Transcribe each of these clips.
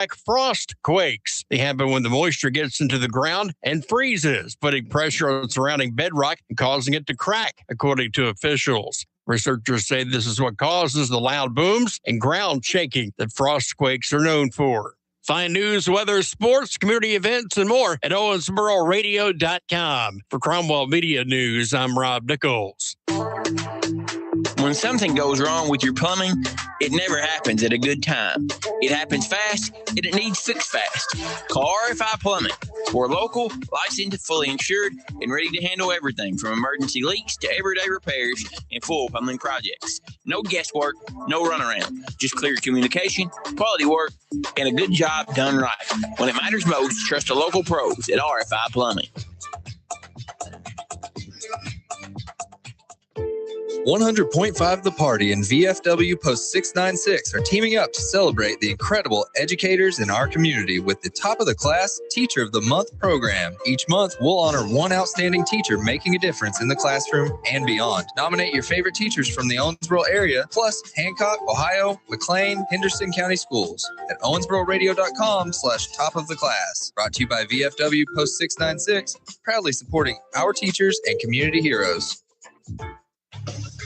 like frost quakes. They happen when the moisture gets into the ground and freezes, putting pressure on surrounding bedrock and causing it to crack, according to officials. Researchers say this is what causes the loud booms and ground shaking that frost quakes are known for. Find news, weather, sports, community events, and more at owensbororadio.com. For Cromwell Media News, I'm Rob Nichols. When something goes wrong with your plumbing, it never happens at a good time. It happens fast, and it needs fixed fast. Call RFI Plumbing. We're local, licensed, fully insured, and ready to handle everything from emergency leaks to everyday repairs and full plumbing projects. No guesswork, no runaround. Just clear communication, quality work, and a good job done right. When it matters most, trust the local pros at RFI Plumbing. 100.5 The Party and VFW Post 696 are teaming up to celebrate the incredible educators in our community with the Top of the Class Teacher of the Month program. Each month, we'll honor one outstanding teacher making a difference in the classroom and beyond. Nominate your favorite teachers from the Owensboro area, plus Hancock, Ohio, McLean, Henderson County Schools at owensbororadio.com/top of the class. Brought to you by VFW Post 696, proudly supporting our teachers and community heroes.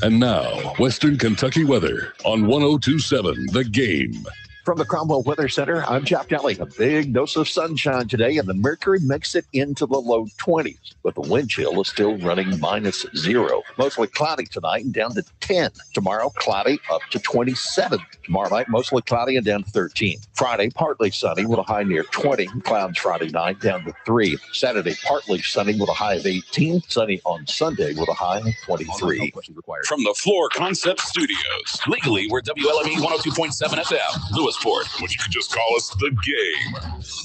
And now, Western Kentucky weather on 102.7 The Game. From the Cromwell Weather Center, I'm Jeff Kelly. A big dose of sunshine today, and the mercury makes it into the low 20s. But the wind chill is still running -0. Mostly cloudy tonight and down to 10. Tomorrow, cloudy up to 27. Tomorrow night, mostly cloudy and down to 13. Friday, partly sunny with a high near 20. Clouds Friday night down to 3. Saturday, partly sunny with a high of 18. Sunny on Sunday with a high of 23. From the Floor Concept Studios, legally we're WLME 102.7 FM, Lewisport, which you can just call us The Game.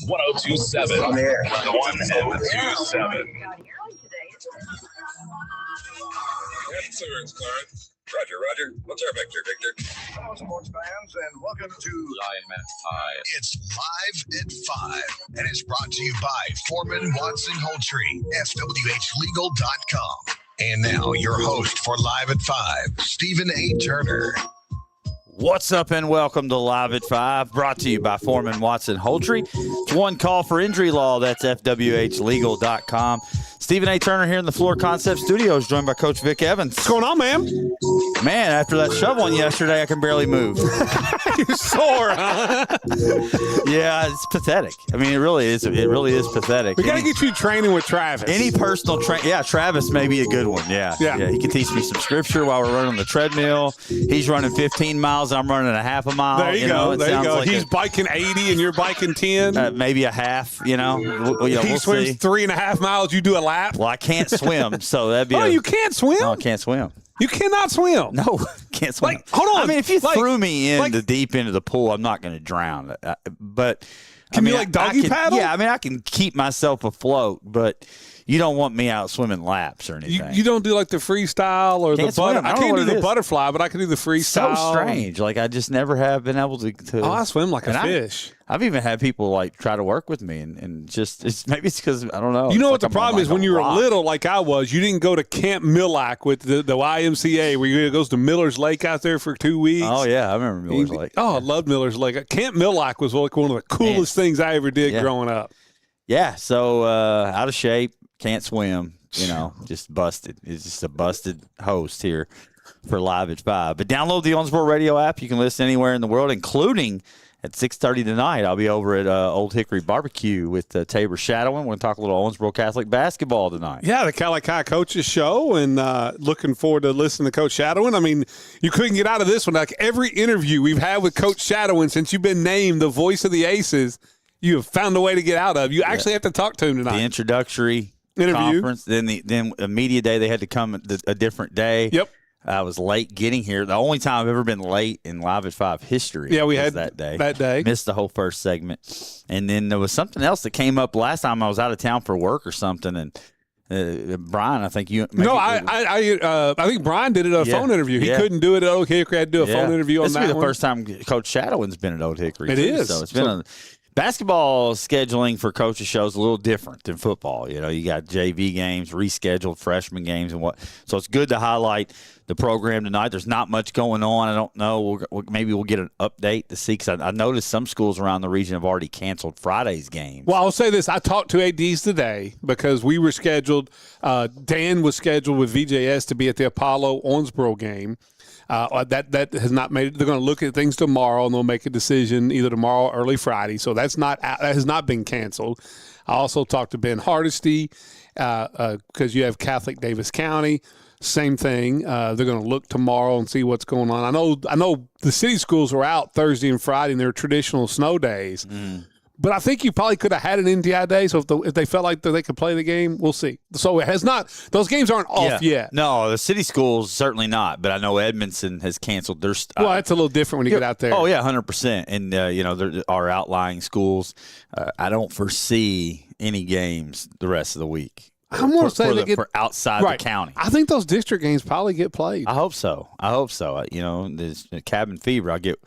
102.7 on air. 102.7. Insurance, Clarence. Roger. What's our Victor? Hello, sports fans, and welcome to Lion Man's High. It's Live at 5, and it's brought to you by Foreman Watson Holtree, FWHlegal.com. And now, your host for Live at 5, Stephen A. Turner. What's up and welcome to Live at 5, brought to you by Foreman Watson Holtree. It's one call for injury law. That's FWHlegal.com. Stephen A. Turner here in the Floor Concept Studios, joined by Coach Vic Evans. What's going on, man? Man, after that shoveling yesterday, I can barely move. You're sore, huh? Yeah, it's pathetic. I mean, it really is. It really is pathetic. We got to get you training with Travis. Any personal yeah, Travis may be a good one. Yeah. He can teach me some scripture while we're running the treadmill. He's running 15 miles. I'm running a half a mile. There you go. There you go. Like he's biking 80 and you're biking 10. Maybe a half, He we'll swims see. 3.5 miles. You do a lap. Well, I can't swim, so that'd be you can't swim? No, I can't swim. You cannot swim. No, can't swim. Hold on. I mean, if you threw me in the deep end of the pool, I'm not going to drown. But can you doggy paddle? Yeah, I mean, I can keep myself afloat, but you don't want me out swimming laps or anything. You don't do like the freestyle or the butterfly. I can't do the butterfly, but I can do the freestyle. So strange. Like I just never have been able to. I swim like a fish. I've even had people try to work with me and just maybe it's because I don't know. You know what the problem is when you were little, like I was, you didn't go to Camp Millac with the YMCA where you goes to Miller's Lake out there for 2 weeks. Oh yeah, I remember Miller's Lake. Oh, I love Miller's Lake. Camp Millac was like one of the coolest things I ever did growing up. Yeah, so out of shape, can't swim. Just busted. It's just a busted host here for Live at 5. But download the Owensboro Radio app. You can listen anywhere in the world, including at 6:30 tonight. I'll be over at Old Hickory Barbecue with Tabor Shadowin. We're going to talk a little Owensboro Catholic basketball tonight. Yeah, the Cali Kai Coaches Show, and looking forward to listening to Coach Shadowin. I mean, you couldn't get out of this one. Like every interview we've had with Coach Shadowin since you've been named the voice of the Aces, you have found a way to get out of. You actually have to talk to him tonight. The introductory conference, then the media day, they had to come a different day. Yep. I was late getting here. The only time I've ever been late in Live at 5 history. Yeah, we had that day. That day. Missed the whole first segment. And then there was something else that came up last time I was out of town for work or something. And Brian, I think you. I think Brian did it a phone interview. He couldn't do it at Old Hickory. I had to do a phone interview on that. This will be the first time Coach Shadowin's been at Old Hickory. It is. So it's been Basketball scheduling for coaches shows a little different than football. You got JV games, rescheduled freshman games, and what. So it's good to highlight the program tonight. There's not much going on. I don't know. Maybe we'll get an update to see, because I noticed some schools around the region have already canceled Friday's game. Well, I'll say this. I talked to ADs today because we were scheduled. Dan was scheduled with VJS to be at the Apollo Owensboro game. That has not made it. They're going to look at things tomorrow, and they'll make a decision either tomorrow or early Friday. So that has not been canceled. I also talked to Ben Hardesty because you have Catholic Davis County. Same thing. They're going to look tomorrow and see what's going on. I know the city schools are out Thursday and Friday, and they're traditional snow days. But I think you probably could have had an NTI day. So if they felt like they could play the game, we'll see. So it has not. Those games aren't off yet. No, the city schools certainly not. But I know Edmondson has canceled their. Well, that's a little different when you get out there. Oh yeah, 100%. And there are outlying schools. I don't foresee any games the rest of the week. I'm going to say for outside the county. I think those district games probably get played. I hope so. There's Cabin Fever. I'll get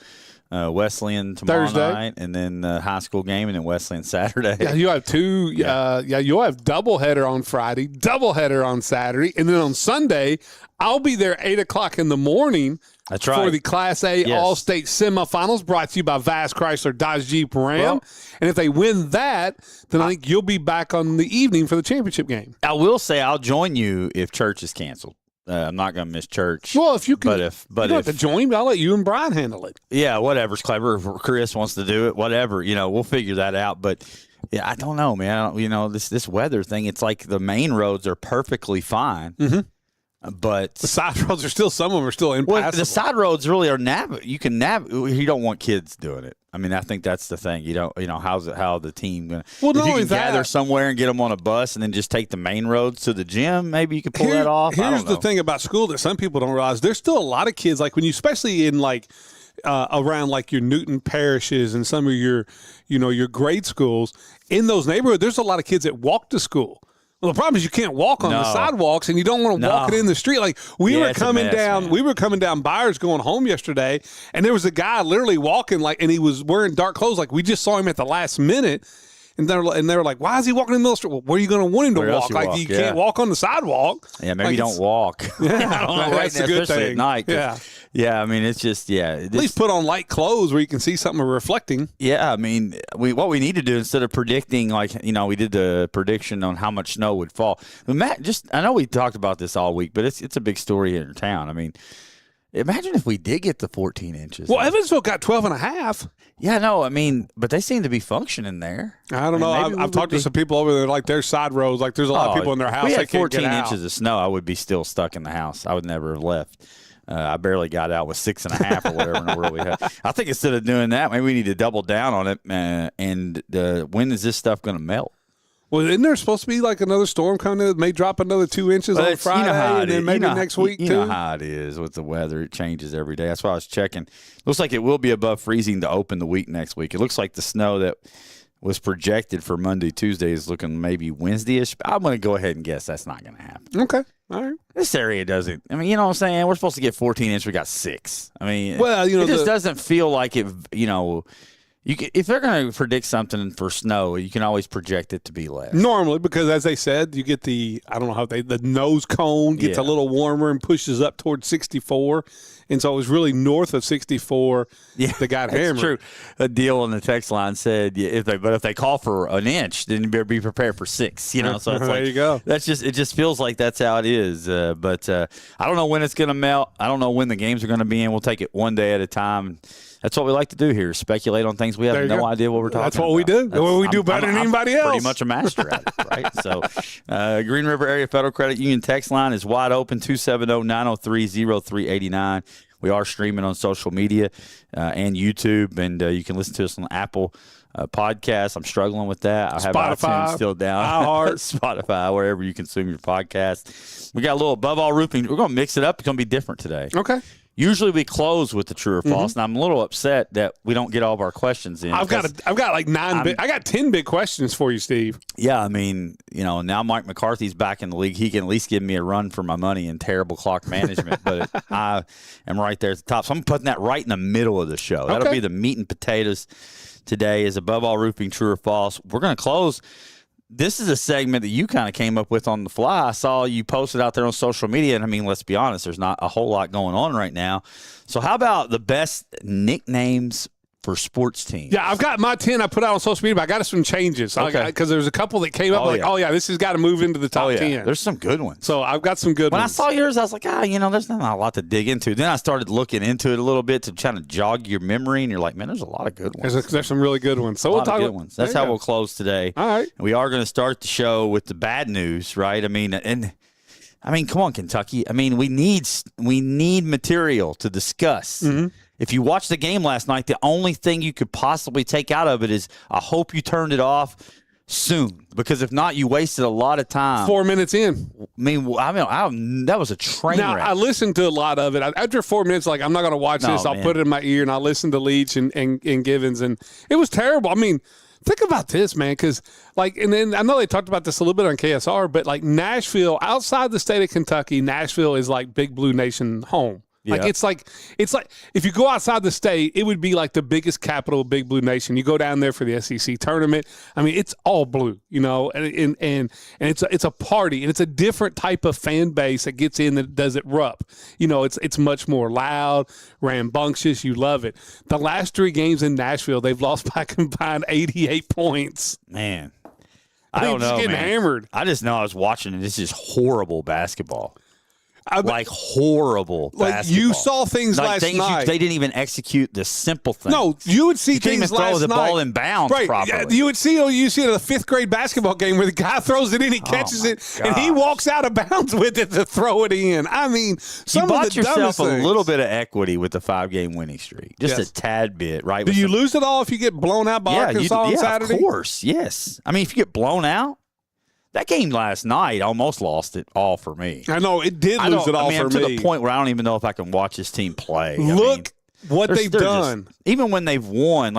Wesleyan tomorrow night, and then high school game, and then Wesleyan Saturday. Yeah, you have two. You'll have doubleheader on Friday, doubleheader on Saturday, and then on Sunday, I'll be there 8 o'clock in the morning. That's right. For the Class A All-State semifinals, brought to you by Vass Chrysler Dodge Jeep Ram. And if they win that, then I think you'll be back on the evening for the championship game. I will say I'll join you if church is canceled. I'm not going to miss church. Well, if you can, you don't have to join, I'll let you and Brian handle it. Yeah, whatever's clever. If Chris wants to do it, whatever. We'll figure that out. But yeah, I don't know, man. This weather thing. It's like the main roads are perfectly fine. Mm-hmm. But the side roads are still, some of them are still impassable. Well, the side roads really are you can navigate. You don't want kids doing it. I mean, I think that's the thing. You don't, how the team going to, if you can gather somewhere and get them on a bus and then just take the main roads to the gym, maybe you could pull that off. Here's the thing about school that some people don't realize. There's still a lot of kids, like when you, especially in around like your Newton parishes and some of your grade schools, in those neighborhoods, there's a lot of kids that walk to school. Well, the problem is you can't walk on the sidewalks, and you don't want to walk it in the street. Like we were coming down Byers going home yesterday, and there was a guy literally walking and he was wearing dark clothes. Like we just saw him at the last minute, and they were like, "Why is he walking in the middle of the street?" Well, where are you going to want him to walk? Like you can't walk on the sidewalk. Yeah, maybe don't walk. Yeah, I don't know, that's a good thing. At night, yeah. I mean, it's just At least put on light clothes where you can see something reflecting. Yeah, I mean, what we need to do instead of predicting, we did the prediction on how much snow would fall. Matt, I know we talked about this all week, but it's a big story here in town. I mean, imagine if we did get the 14 inches. Well, Evansville got 12 and a half. Yeah, no, I mean, but they seem to be functioning there. I don't know. I've talked to some people over there, like their side roads. Like there's a lot of people in their house. We had 14 inches of snow. I would be still stuck in the house. I would never have left. I barely got out with 6.5 or whatever in the world we had. I think instead of doing that, maybe we need to double down on it. And when is this stuff going to melt? Well, isn't there supposed to be like another storm coming that may drop another 2 inches on Friday and then maybe next week too? You know how it is with the weather. It changes every day. That's why I was checking. Looks like it will be above freezing to open the week next week. It looks like the snow that was projected for Monday, Tuesday is looking maybe Wednesday-ish. I'm going to go ahead and guess that's not going to happen. Okay. All right. This area doesn't. I mean, you know what I'm saying? We're supposed to get 14 inches. We got 6. I mean, it just doesn't feel like it, if they're going to predict something for snow, you can always project it to be less. Normally, because as they said, you get the nose cone gets a little warmer and pushes up towards 64. And so it was really north of 64 that got hammered. That's true. A deal on the text line said, if they call for an inch, then you better be prepared for 6. So it's there you go. It just feels like that's how it is. But I don't know when it's going to melt. I don't know when the games are going to be in. We'll take it one day at a time. That's what we like to do here, speculate on things we have no idea what we're talking about. That's what we do. That's what we do better than anybody else. Pretty much a master at it, right? So Green River Area Federal Credit Union text line is wide open, 270-903-0389. We are streaming on social media and YouTube, and you can listen to us on Apple Podcasts. I'm struggling with that. I have iTunes still down. Spotify, wherever you consume your podcast. We got a little Above All Roofing. We're going to mix it up. It's going to be different today. Okay. Usually we close with the true or false, and I'm a little upset that we don't get all of our questions in. I've got like 10 big questions for you, Steve. Yeah, I mean, now Mike McCarthy's back in the league. He can at least give me a run for my money in terrible clock management, but I am right there at the top. So I'm putting that right in the middle of the show. That'll be the meat and potatoes today is Above All Roofing, true or false. We're going to close. This is a segment that you kind of came up with on the fly. I saw you posted out there on social media, and I mean, let's be honest, there's not a whole lot going on right now. So how about the best nicknames for sports teams? Yeah, I've got my 10 I put out on social media, but I got some changes. Because there's a couple that came up this has got to move into the top 10. There's some good ones. So I've got some good ones. When I saw yours, I was like, there's not a lot to dig into. Then I started looking into it a little bit to try to jog your memory, and you're like, man, there's a lot of good ones. There's some really good ones. So we'll talk about ones. That's how we'll close today. All right. And we are going to start the show with the bad news, right? I mean, come on, Kentucky. I mean, we need material to discuss. Mm-hmm. If you watched the game last night, the only thing you could possibly take out of it is I hope you turned it off soon, because if not, you wasted a lot of time. 4 minutes in. I mean, that was a train wreck. I listened to a lot of it. After 4 minutes, like, I'm not going to watch this. I'll put it in my ear, and I'll listen to Leach and Givens, and it was terrible. I mean, think about this, man, because, and then I know they talked about this a little bit on KSR, but, Nashville, outside the state of Kentucky, Nashville is like Big Blue Nation home. Yeah. It's like if you go outside the state, it would be like the biggest capital of Big Blue Nation. You go down there for the SEC tournament. I mean, it's all blue, and it's a party, and it's a different type of fan base that gets in that does it rough. It's much more loud, rambunctious. You love it. The last 3 games in Nashville, they've lost by combined 88 points. Man, I don't know, getting hammered. I just know I was watching, and this is horrible basketball. Horrible basketball. You saw things last night. They didn't even execute the simple thing. No, you would see things last night. You couldn't even throw the ball in bounds properly. You would see it in a 5th grade basketball game where the guy throws it in, he catches it, and he walks out of bounds with it to throw it in. I mean, you bought yourself a little bit of equity with the 5-game winning streak. Just a tad bit, right? Do you lose it all if you get blown out by Arkansas on Saturday? Of course, yes. I mean, if you get blown out, that game last night almost lost it all for me. I know, it did lose it all for me. I'm to the point where I don't even know if I can watch this team play. Look what they've done. Even when they've won,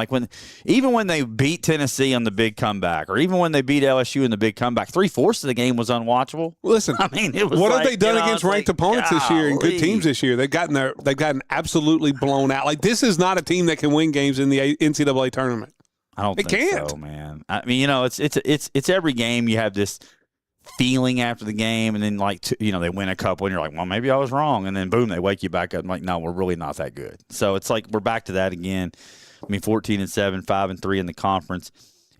even when they beat Tennessee on the big comeback, or even when they beat LSU in the big comeback, 3/4 of the game was unwatchable. Listen, I mean, it was what have they done against ranked opponents this year and good teams this year? They've gotten absolutely blown out. This is not a team that can win games in the NCAA tournament. I don't think so, man. I mean, it's every game you have this feeling after the game, and then they win a couple, and you're like, well, maybe I was wrong, and then boom, they wake you back up. I'm like, no, we're really not that good. So it's like we're back to that again. I mean, 14-7, 5-3 in the conference,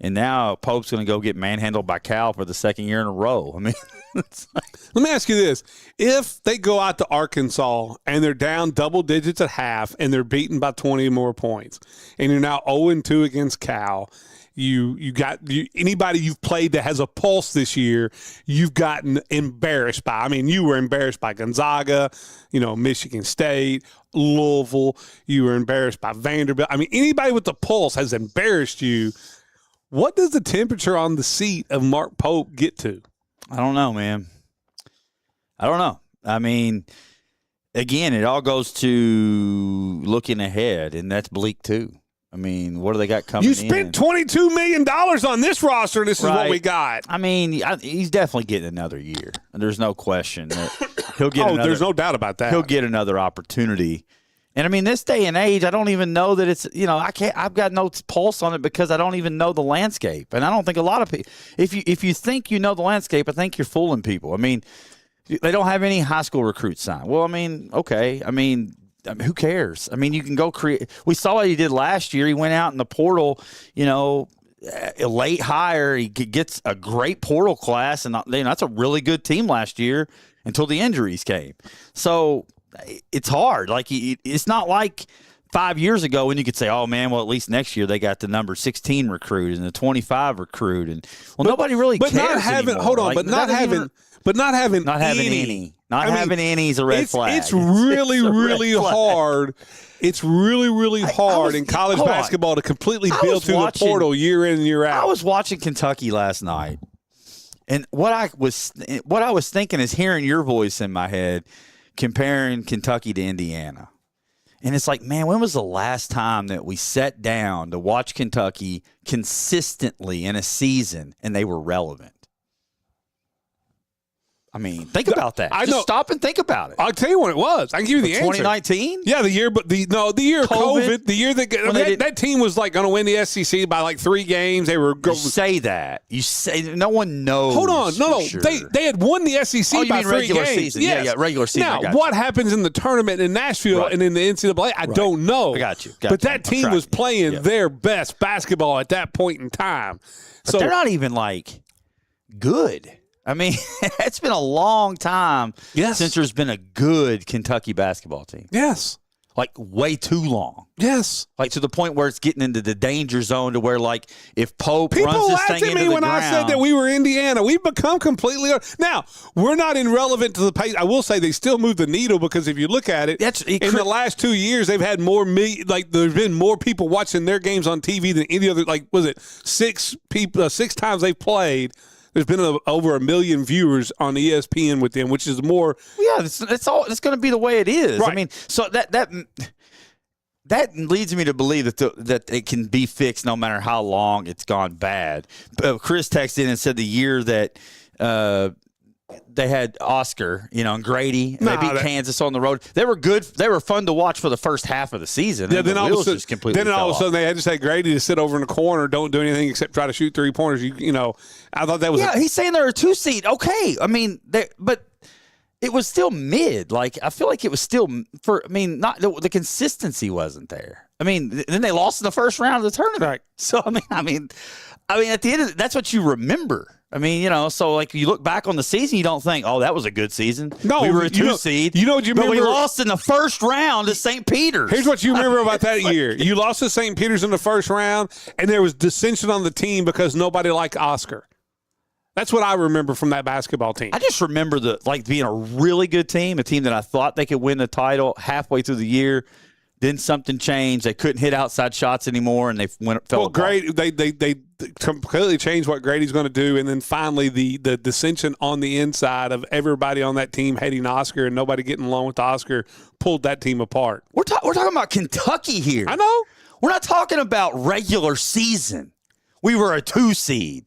and now Pope's going to go get manhandled by Cal for the 2nd year in a row. I mean, let me ask you this: if they go out to Arkansas and they're down double digits at half and they're beaten by 20 more points, and you're now 0-2 against Cal, anybody you've played that has a pulse this year, you've gotten embarrassed by. I mean, you were embarrassed by Gonzaga, Michigan State, Louisville. You were embarrassed by Vanderbilt. I mean, anybody with the pulse has embarrassed you. What does the temperature on the seat of Mark Pope get to? I don't know, man. I don't know. I mean, again, it all goes to looking ahead, and that's bleak too. I mean, what do they got coming in? You spent $22 million on this roster, and this is what we got. I mean, he's definitely getting another year. There's no question that he'll get there's no doubt about that. He'll get another opportunity. And, I mean, this day and age, I don't even know that it's, I've got no pulse on it because I don't even know the landscape. And I don't think a lot of people, if you think you know the landscape, I think you're fooling people. I mean, they don't have any high school recruits signed. Well, I mean, okay. I mean, who cares? I mean, you can go create. We saw what he did last year. He went out in the portal, a late hire. He gets a great portal class, and that's a really good team last year until the injuries came. So it's hard. It's not like 5 years ago when you could say, "Oh man, well at least next year they got the number 16 recruit and the 25 recruit," and nobody really cares anymore. Hold on, not having any is a red flag. It's really, really hard. It's really, really hard in college basketball to completely build through the portal year in and year out. I was watching Kentucky last night, and what I was thinking is hearing your voice in my head comparing Kentucky to Indiana. And it's like, man, when was the last time that we sat down to watch Kentucky consistently in a season and they were relevant? I mean, think about that. Just stop and think about it. I'll tell you what it was. I can give you the answer. 2019? Yeah, the year of COVID. The year that team was like going to win the SEC by like 3 games. They were You say that. You say no one knows. Hold on, no. Sure. They had won the SEC by 3 regular games. Season. Yes. Yeah, regular season. Now, what happens in the tournament in Nashville and in the NCAA, I don't know. I got you. But that team was playing their best basketball at that point in time. But they're not even like good. I mean, it's been a long time since there's been a good Kentucky basketball team. Yes. Like, way too long. Yes. Like, to the point where it's getting into the danger zone to where, like, if Pope People runs this laughed thing at me into the when ground. I said that we were Indiana. We've become completely – now, we're not irrelevant to the pace. I will say they still move the needle because if you look at it, in the last 2 years, they've had more there's been more people watching their games on TV than any other – like, was it 6 times they've played – there's been over 1 million viewers on ESPN with them, which is more. Yeah, it's going to be the way it is. Right. I mean, so that leads me to believe that it can be fixed no matter how long it's gone bad. Chris texted in and said the year that they had Oscar, and Grady, and they beat Kansas on the road. They were good. They were fun to watch for the first half of the season. Yeah, then all of a sudden they had to say Grady to sit over in the corner, don't do anything except try to shoot 3-pointers. I thought that was. Yeah, he's saying they're a 2 seed. Okay, I mean, but it was still mid. Like, I feel like it was still not the consistency wasn't there. I mean, then they lost in the first round of the tournament. Right. So I mean, at the end of that's what you remember. I mean, so like you look back on the season, you don't think, oh, that was a good season. No, we were a 2 seed. You know what you remember? But we lost in the first round to St. Peter's. Here's what you remember about that year. You lost to St. Peter's in the first round, and there was dissension on the team because nobody liked Oscar. That's what I remember from that basketball team. I just remember being a really good team, a team that I thought they could win the title halfway through the year. Then something changed. They couldn't hit outside shots anymore, and they fell apart. Grady, they completely changed what Grady's going to do, and then finally the dissension on the inside of everybody on that team hating Oscar and nobody getting along with Oscar pulled that team apart. We're talking about Kentucky here. I know. We're not talking about regular season. We were a 2 seed.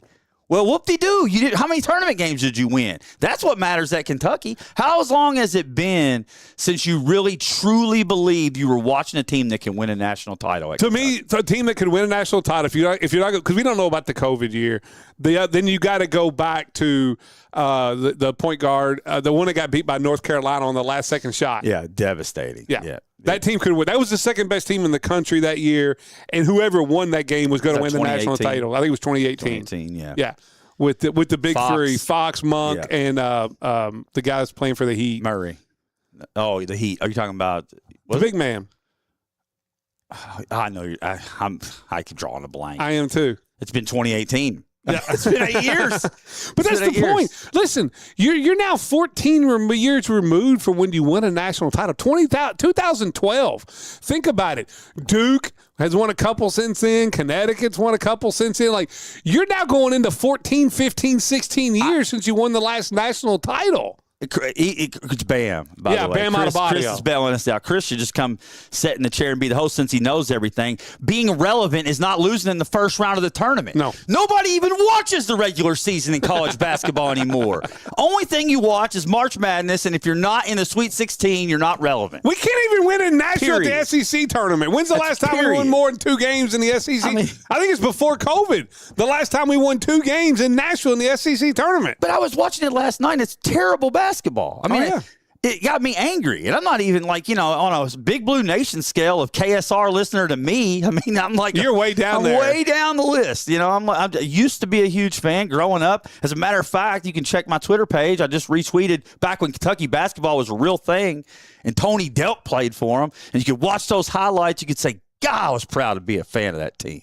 Well, whoop-de-doo. How many tournament games did you win? That's what matters at Kentucky. How long has it been since you really, truly believed you were watching a team that can win a national title? To me, a team that could win a national title, if you're not, because we don't know about the COVID year, then you got to go back to the point guard, the one that got beat by North Carolina on the last second shot. Yeah, devastating. Yeah. That team could win. That was the second best team in the country that year, and whoever won that game was going to win the national title. I think it was 2018. 2018, yeah. With the big Fox. 3, Fox, Monk, and the guys playing for the Heat. Murray. Oh, the Heat. Are you talking about the big man? I know. I keep drawing a blank. I am too. It's been 2018. Yeah, it's been 8 years. But that's the point. Listen, you're now 14 years removed from when you won a national title. 2012. Think about it. Duke has won a couple since then. Connecticut's won a couple since then. Like, you're now going into 14, 15, 16 years since you won the last national title. It's Bam, by the way. Bam Adebayo. Chris is bailing us out. Chris should just come sit in the chair and be the host since he knows everything. Being relevant is not losing in the first round of the tournament. No. Nobody even watches the regular season in college basketball anymore. Only thing you watch is March Madness, and if you're not in the Sweet 16, you're not relevant. We can't even win in Nashville at the SEC tournament. When's the last time we won more than 2 games in the SEC? I think it's before COVID. The last time we won 2 games in Nashville in the SEC tournament. But I was watching it last night, and it's terrible basketball. I mean, it got me angry. And I'm not even on a Big Blue Nation scale of KSR listener to me. I mean, I'm like, you're way down there. Way down the list. I used to be a huge fan growing up. As a matter of fact, you can check my Twitter page. I just retweeted back when Kentucky basketball was a real thing and Tony Delk played for them. And you could watch those highlights. You could say, God, I was proud to be a fan of that team.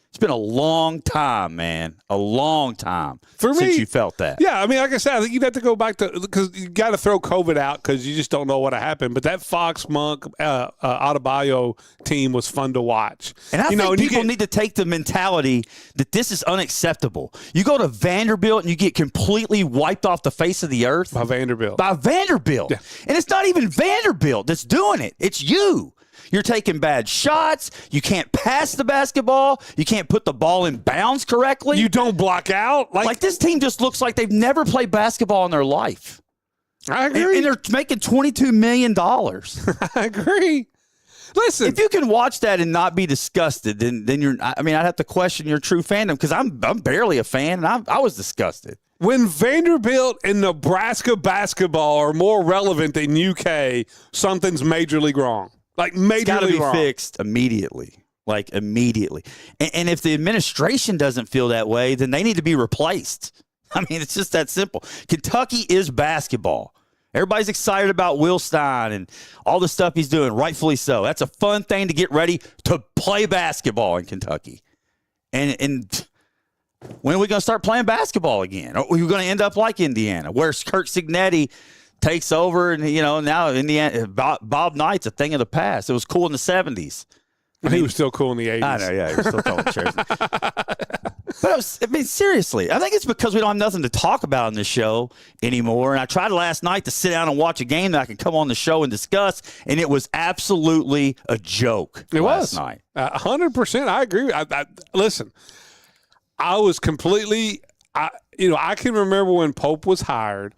It's been a long time, man. A long time since you felt that. Yeah, I mean, like I said, I think you'd have to go back to – because you got to throw COVID out because you just don't know what happened. But that Fox, Monk, Adebayo team was fun to watch. And I think people need to take the mentality that this is unacceptable. You go to Vanderbilt and you get completely wiped off the face of the earth. By Vanderbilt. Yeah. And it's not even Vanderbilt that's doing it. It's you. You're taking bad shots. You can't pass the basketball. You can't put the ball in bounds correctly. You don't block out. Like this team just looks like they've never played basketball in their life. I agree. And they're making $22 million. I agree. Listen, if you can watch that and not be disgusted, then you're. I mean, I'd have to question your true fandom because I'm barely a fan, and I was disgusted. When Vanderbilt and Nebraska basketball are more relevant than UK, something's majorly wrong. Like majorly it's gotta be wrong. Fixed immediately. Like immediately. And if the administration doesn't feel that way, then they need to be replaced. I mean, it's just that simple. Kentucky is basketball. Everybody's excited about Will Stein and all the stuff he's doing, rightfully so. That's a fun thing to get ready to play basketball in Kentucky. And when are we going to start playing basketball again? Are we going to end up like Indiana, where Kurt Signetti takes over and, now Indiana, Bob Knight's a thing of the past. It was cool in the 70s. He was still cool in the 80s. I know, yeah. He was still throwing chairs. But seriously, I think it's because we don't have nothing to talk about on this show anymore. And I tried last night to sit down and watch a game that I could come on the show and discuss, and it was absolutely a joke last night. 100%. I agree. Listen, I was completely I can remember when Pope was hired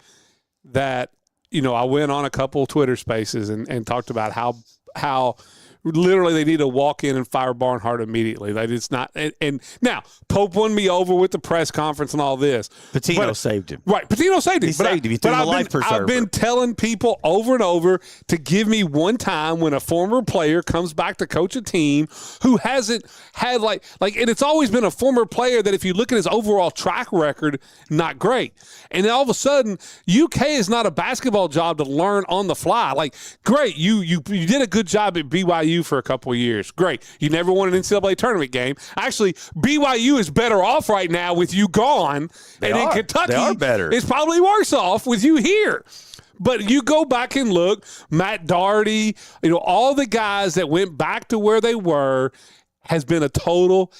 that, I went on a couple Twitter spaces and talked about how literally they need to walk in and fire Barnhart immediately. That it's not. And now Pope won me over with the press conference and all this. Patino saved him. Right. Patino saved him. He saved him. He threw him a life preserver. I've been telling people over and over to give me one time when a former player comes back to coach a team who hasn't had and it's always been a former player that if you look at his overall track record, not great. And then all of a sudden, UK is not a basketball job to learn on the fly. Like, great, you did a good job at BYU for a couple of years. Great. You never won an NCAA tournament game. Actually, BYU is better off right now with you gone. In Kentucky, they are better. It's probably worse off with you here. But you go back and look, Matt Doherty, all the guys that went back to where they were has been a total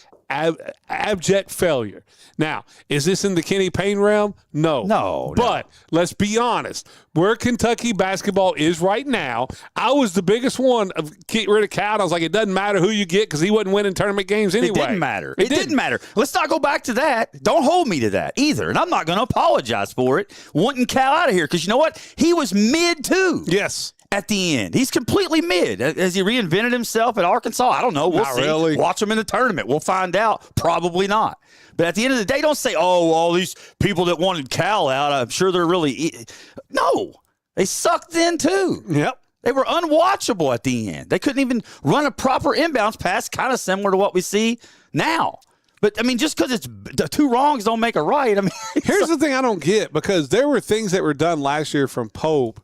abject failure. Now, is this in the Kenny Payne realm? No. But let's be honest. Where Kentucky basketball is right now, I was the biggest one of get rid of Cal. I was like, it doesn't matter who you get because he wasn't winning tournament games anyway. It didn't matter. It didn't matter. Let's not go back to that. Don't hold me to that either. And I'm not going to apologize for it, wanting Cal out of here because you know what? He was mid too. Yes. At the end. He's completely mid. Has he reinvented himself at Arkansas? I don't know. We'll see. Really. Watch him in the tournament. We'll find out. Probably not. But at the end of the day, don't say, all these people that wanted Cal out, I'm sure they're really – no. They sucked then too. Yep. They were unwatchable at the end. They couldn't even run a proper inbounds pass, kind of similar to what we see now. But, just because it's two wrongs don't make a right. Here's the thing I don't get, because there were things that were done last year from Pope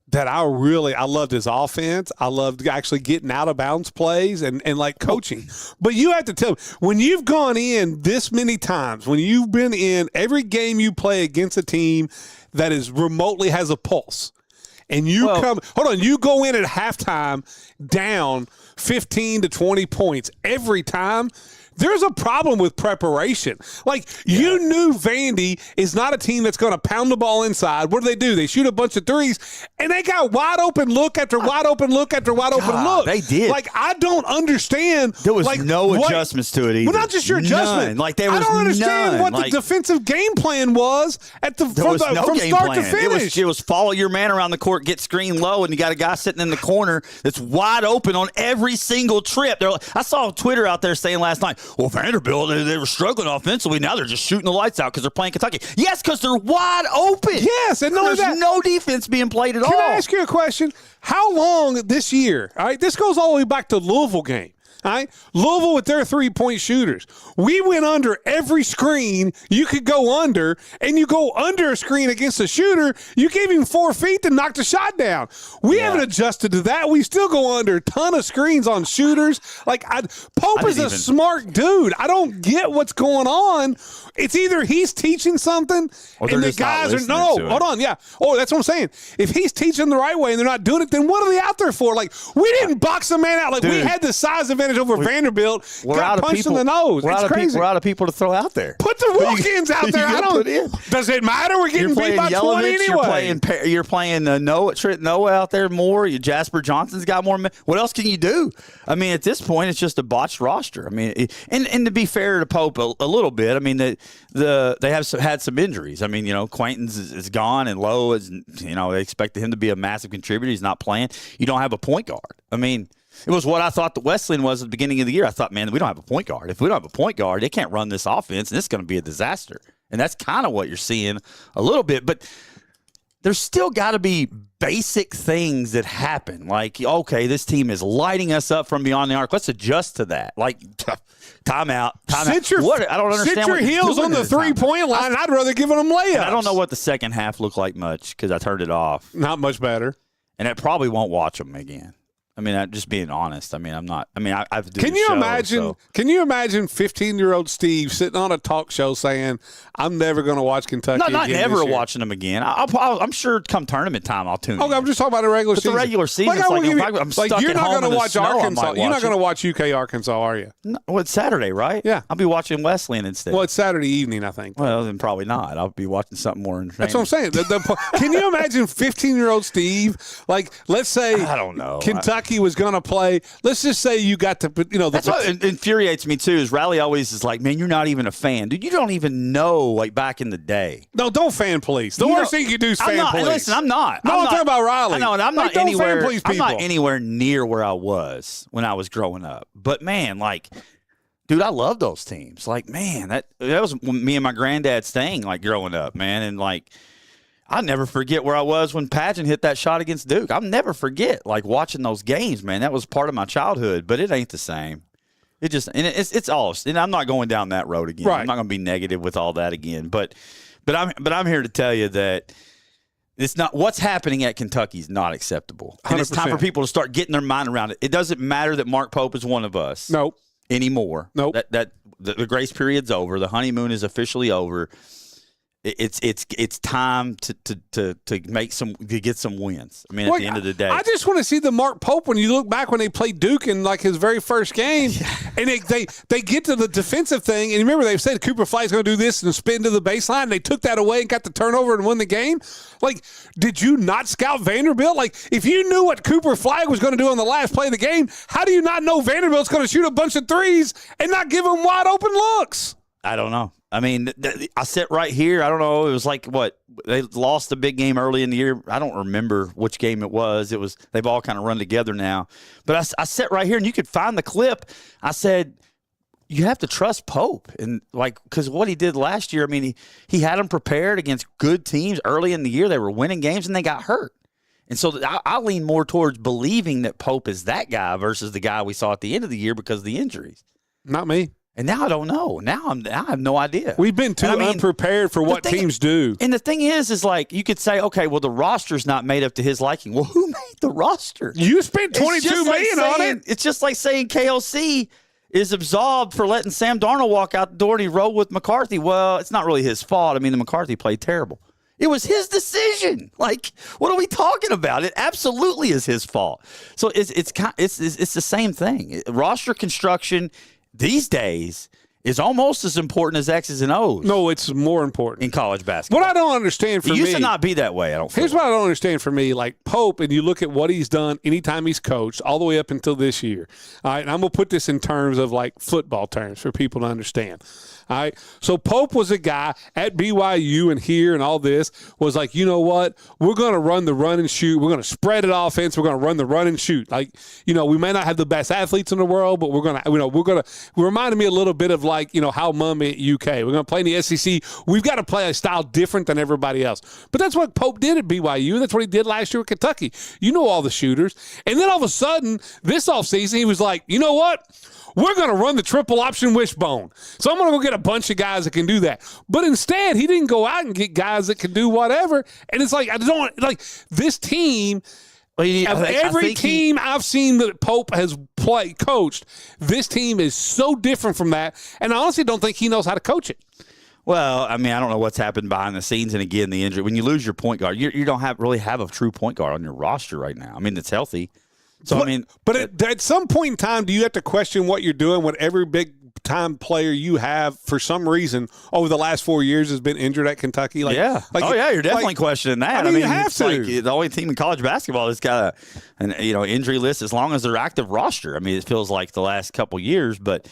that I loved his offense. I loved actually getting out of bounds plays and coaching. But you have to tell me, when you've gone in this many times, when you've been in every game you play against a team that is remotely has a pulse, and you you go in at halftime down 15 to 20 points every time. There's a problem with preparation. You knew Vandy is not a team that's going to pound the ball inside. What do? They shoot a bunch of threes, and they got wide open look after wide open look after wide open look. They did. I don't understand. There was no adjustments to it either. Well, not just your adjustment. I don't understand what the defensive game plan was from start to finish. It was follow your man around the court, get screen low, and you got a guy sitting in the corner that's wide open on every single trip. I saw Twitter out there saying last night, well, Vanderbilt, they were struggling offensively. Now they're just shooting the lights out because they're playing Kentucky. Yes, because they're wide open. Yes, and there's no defense being played at all. Can I ask you a question? How long this year, all right, this goes all the way back to Louisville game. All right? Louisville with their three-point shooters. We went under every screen you could go under, and you go under a screen against a shooter, you gave him 4 feet to knock the shot down. We haven't adjusted to that. We still go under a ton of screens on shooters. Pope is a smart dude. I don't get what's going on. It's either he's teaching something, and the guys are hold on, yeah. Oh, that's what I'm saying. If he's teaching the right way and they're not doing it, then what are they out there for? We didn't box a man out. We had the size advantage advantage over Vanderbilt. Got punched in the nose. It's crazy. We're out of people to throw out there. Put the walk-ins out there. I don't. Does it matter? We're getting beat by 20 anyway. You're playing Trent Noah out there more. Jasper Johnson's got more. What else can you do? I mean, at this point, it's just a botched roster. I mean, and to be fair to Pope a little bit, I mean, they have had some injuries. I mean, Quaintons is gone, and Lowe is. They expected him to be a massive contributor. He's not playing. You don't have a point guard. I mean, it was what I thought the Wesleyan was at the beginning of the year. I thought, man, we don't have a point guard. If we don't have a point guard, they can't run this offense, and it's going to be a disaster. And that's kind of what you're seeing a little bit. But there's still got to be basic things that happen. Like, okay, this team is lighting us up from beyond the arc. Let's adjust to that. Like, timeout. I don't understand. Sit your heels on the 3-point line. I'd rather give them layups. I don't know what the second half looked like much because I turned it off. Not much better. And I probably won't watch them again. I mean, I'm just being honest. I mean, I'm not. I mean, I've Can you imagine? Can you imagine 15-year-old Steve sitting on a talk show saying, "I'm never going to watch Kentucky"? Not never watching them again. I'm sure come tournament time, I'll tune in. Okay, I'm just talking about a regular season. The regular season, I'm stuck you're at not home going to watch Arkansas. You're not going to watch UK Arkansas, are you? No, well, it's Saturday, right? Yeah, I'll be watching Wesleyan instead. Well, it's Saturday evening, I think. Well, then probably not. I'll be watching something more entertaining. That's what I'm saying. Can you imagine 15-year-old Steve? Like, let's say I don't know. Kentucky was going to play. Let's just say you got to, That's what infuriates me too. Is Riley always is like, man, you're not even a fan, dude. You don't even know like back in the day. No, don't fan police. The worst thing you do is fan police. Listen, I'm not. No, I'm talking about Riley. I know, and I'm not don't anywhere. Fan police people. I'm not anywhere near where I was when I was growing up. But man, like, dude, I love those teams. Like, man, that was me and my granddad's thing. Like growing up, man, and like. I'll never forget where I was when Pageant hit that shot against Duke. I'll never forget, like, watching those games, man. That was part of my childhood, but it ain't the same. It's all, and I'm not going down that road again. Right. I'm not going to be negative with all that again. But I'm here to tell you that it's not what's happening at Kentucky is not acceptable. And 100%. it's time for people to start getting their mind around it. It doesn't matter that Mark Pope is one of us. Nope. Anymore. Nope. The grace period's over. The honeymoon is officially over. It's time to get some wins. I mean, at the end of the day, I just want to see the Mark Pope when you look back when they played Duke in like his very first game, and they get to the defensive thing. And remember, they said Cooper Flagg's going to do this and spin to the baseline. And they took that away and got the turnover and won the game. Like, did you not scout Vanderbilt? Like, if you knew what Cooper Flagg was going to do on the last play of the game, how do you not know Vanderbilt's going to shoot a bunch of threes and not give them wide open looks? I don't know. I mean, I sit right here. I don't know. It was like what they lost the big game early in the year. I don't remember which game it was. They've all kind of run together now. But I sat right here, and you could find the clip. I said, you have to trust Pope, and like because what he did last year. I mean, he had them prepared against good teams early in the year. They were winning games, and they got hurt. And so I lean more towards believing that Pope is that guy versus the guy we saw at the end of the year because of the injuries. Not me. And now I don't know. Now I have no idea. We've been too unprepared for what teams do. And the thing is like you could say, okay, well the roster's not made up to his liking. Well, who made the roster? You spent $22 million on it. It's just like saying KLC is absolved for letting Sam Darnold walk out the door and he rolled with McCarthy. Well, it's not really his fault. I mean, the McCarthy played terrible. It was his decision. Like, what are we talking about? It absolutely is his fault. So it's the same thing. Roster construction these days is almost as important as X's and O's. No, it's more important in college basketball. What I don't understand for me, it used to not be that way. Here's what I don't understand for me: like Pope, and you look at what he's done anytime he's coached, all the way up until this year. All right, and I'm gonna put this in terms of like football terms for people to understand. All right, so Pope was a guy at BYU and here and all this was like, you know what? We're going to run the run and shoot. We're going to spread it offense. We're going to run the run and shoot. Like, we may not have the best athletes in the world, but it reminded me a little bit of like, how Mummy at UK. We're going to play in the SEC. We've got to play a style different than everybody else. But that's what Pope did at BYU. That's what he did last year at Kentucky. All the shooters. And then all of a sudden, this offseason, he was like, you know what? We're going to run the triple option wishbone. So I'm going to go get a bunch of guys that can do that. But instead, he didn't go out and get guys that can do whatever. And it's like, this team, every team I've seen that Pope has coached, this team is so different from that. And I honestly don't think he knows how to coach it. Well, I mean, I don't know what's happened behind the scenes. And again, the injury. When you lose your point guard, you don't really have a true point guard on your roster right now. I mean, it's healthy. So, but at some point in time, do you have to question what you're doing when every big-time player you have, for some reason, over the last 4 years has been injured at Kentucky? You're definitely questioning that. I mean, you have to. Like the only team in college basketball that's got an injury list as long as their active roster. I mean, it feels like the last couple years, but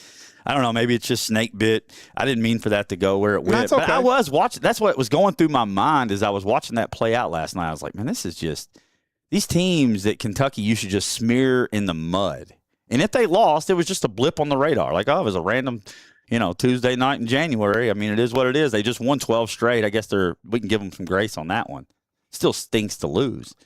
I don't know. Maybe it's just snake bit. I didn't mean for that to go where it went. Okay. But I was watching. That's what was going through my mind as I was watching that play out last night. I was like, man, this is just – these teams that Kentucky used to just smear in the mud. And if they lost, it was just a blip on the radar. Like, it was a random, Tuesday night in January. I mean, it is what it is. They just won 12 straight. I guess we can give them some grace on that one. Still stinks to lose.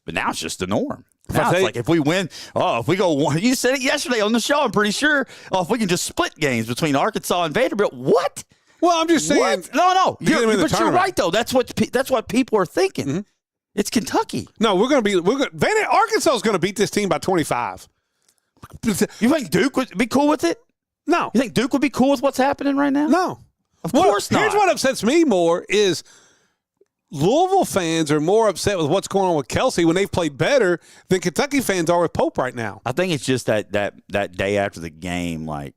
But now it's just the norm. Now it's like if we win, if we go one, you said it yesterday on the show, I'm pretty sure. If we can just split games between Arkansas and Vanderbilt, what? Well, I'm just saying. What? No. You're right, though. That's what people are thinking. Mm-hmm. It's Kentucky. No, Arkansas is going to beat this team by 25. You think Duke would be cool with it? No. You think Duke would be cool with what's happening right now? No. Of course not. Here's what upsets me more is Louisville fans are more upset with what's going on with Kelsey when they've played better than Kentucky fans are with Pope right now. I think it's just that day after the game, like,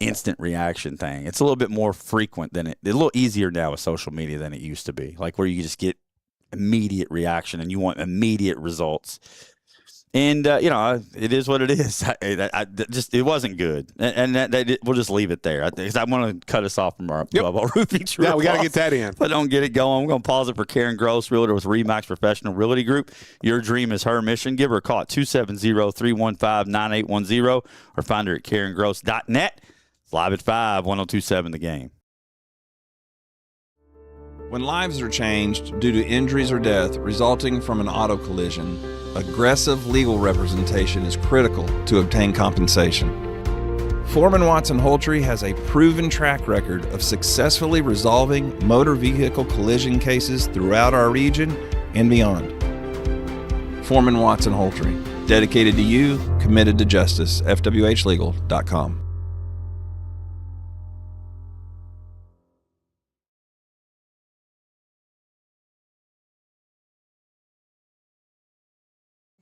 instant reaction thing. It's a little bit more frequent than a little easier now with social media than it used to be. Like, where you just get immediate reaction and you want immediate results. And, it is what it is. It wasn't good. And we'll just leave it there. Because I want to cut us off from our roofing. Yeah, we got to get that in. If I don't get it going, we're going to pause it for Karen Gross, realtor with RE/MAX Professional Realty Group. Your dream is her mission. Give her a call at 270-315-9810 or find her at KarenGross.net. It's live at 5, 1027 The Game. When lives are changed due to injuries or death resulting from an auto collision, aggressive legal representation is critical to obtain compensation. Foreman Watson Holtree has a proven track record of successfully resolving motor vehicle collision cases throughout our region and beyond. Foreman Watson Holtree, dedicated to you, committed to justice. FWHlegal.com.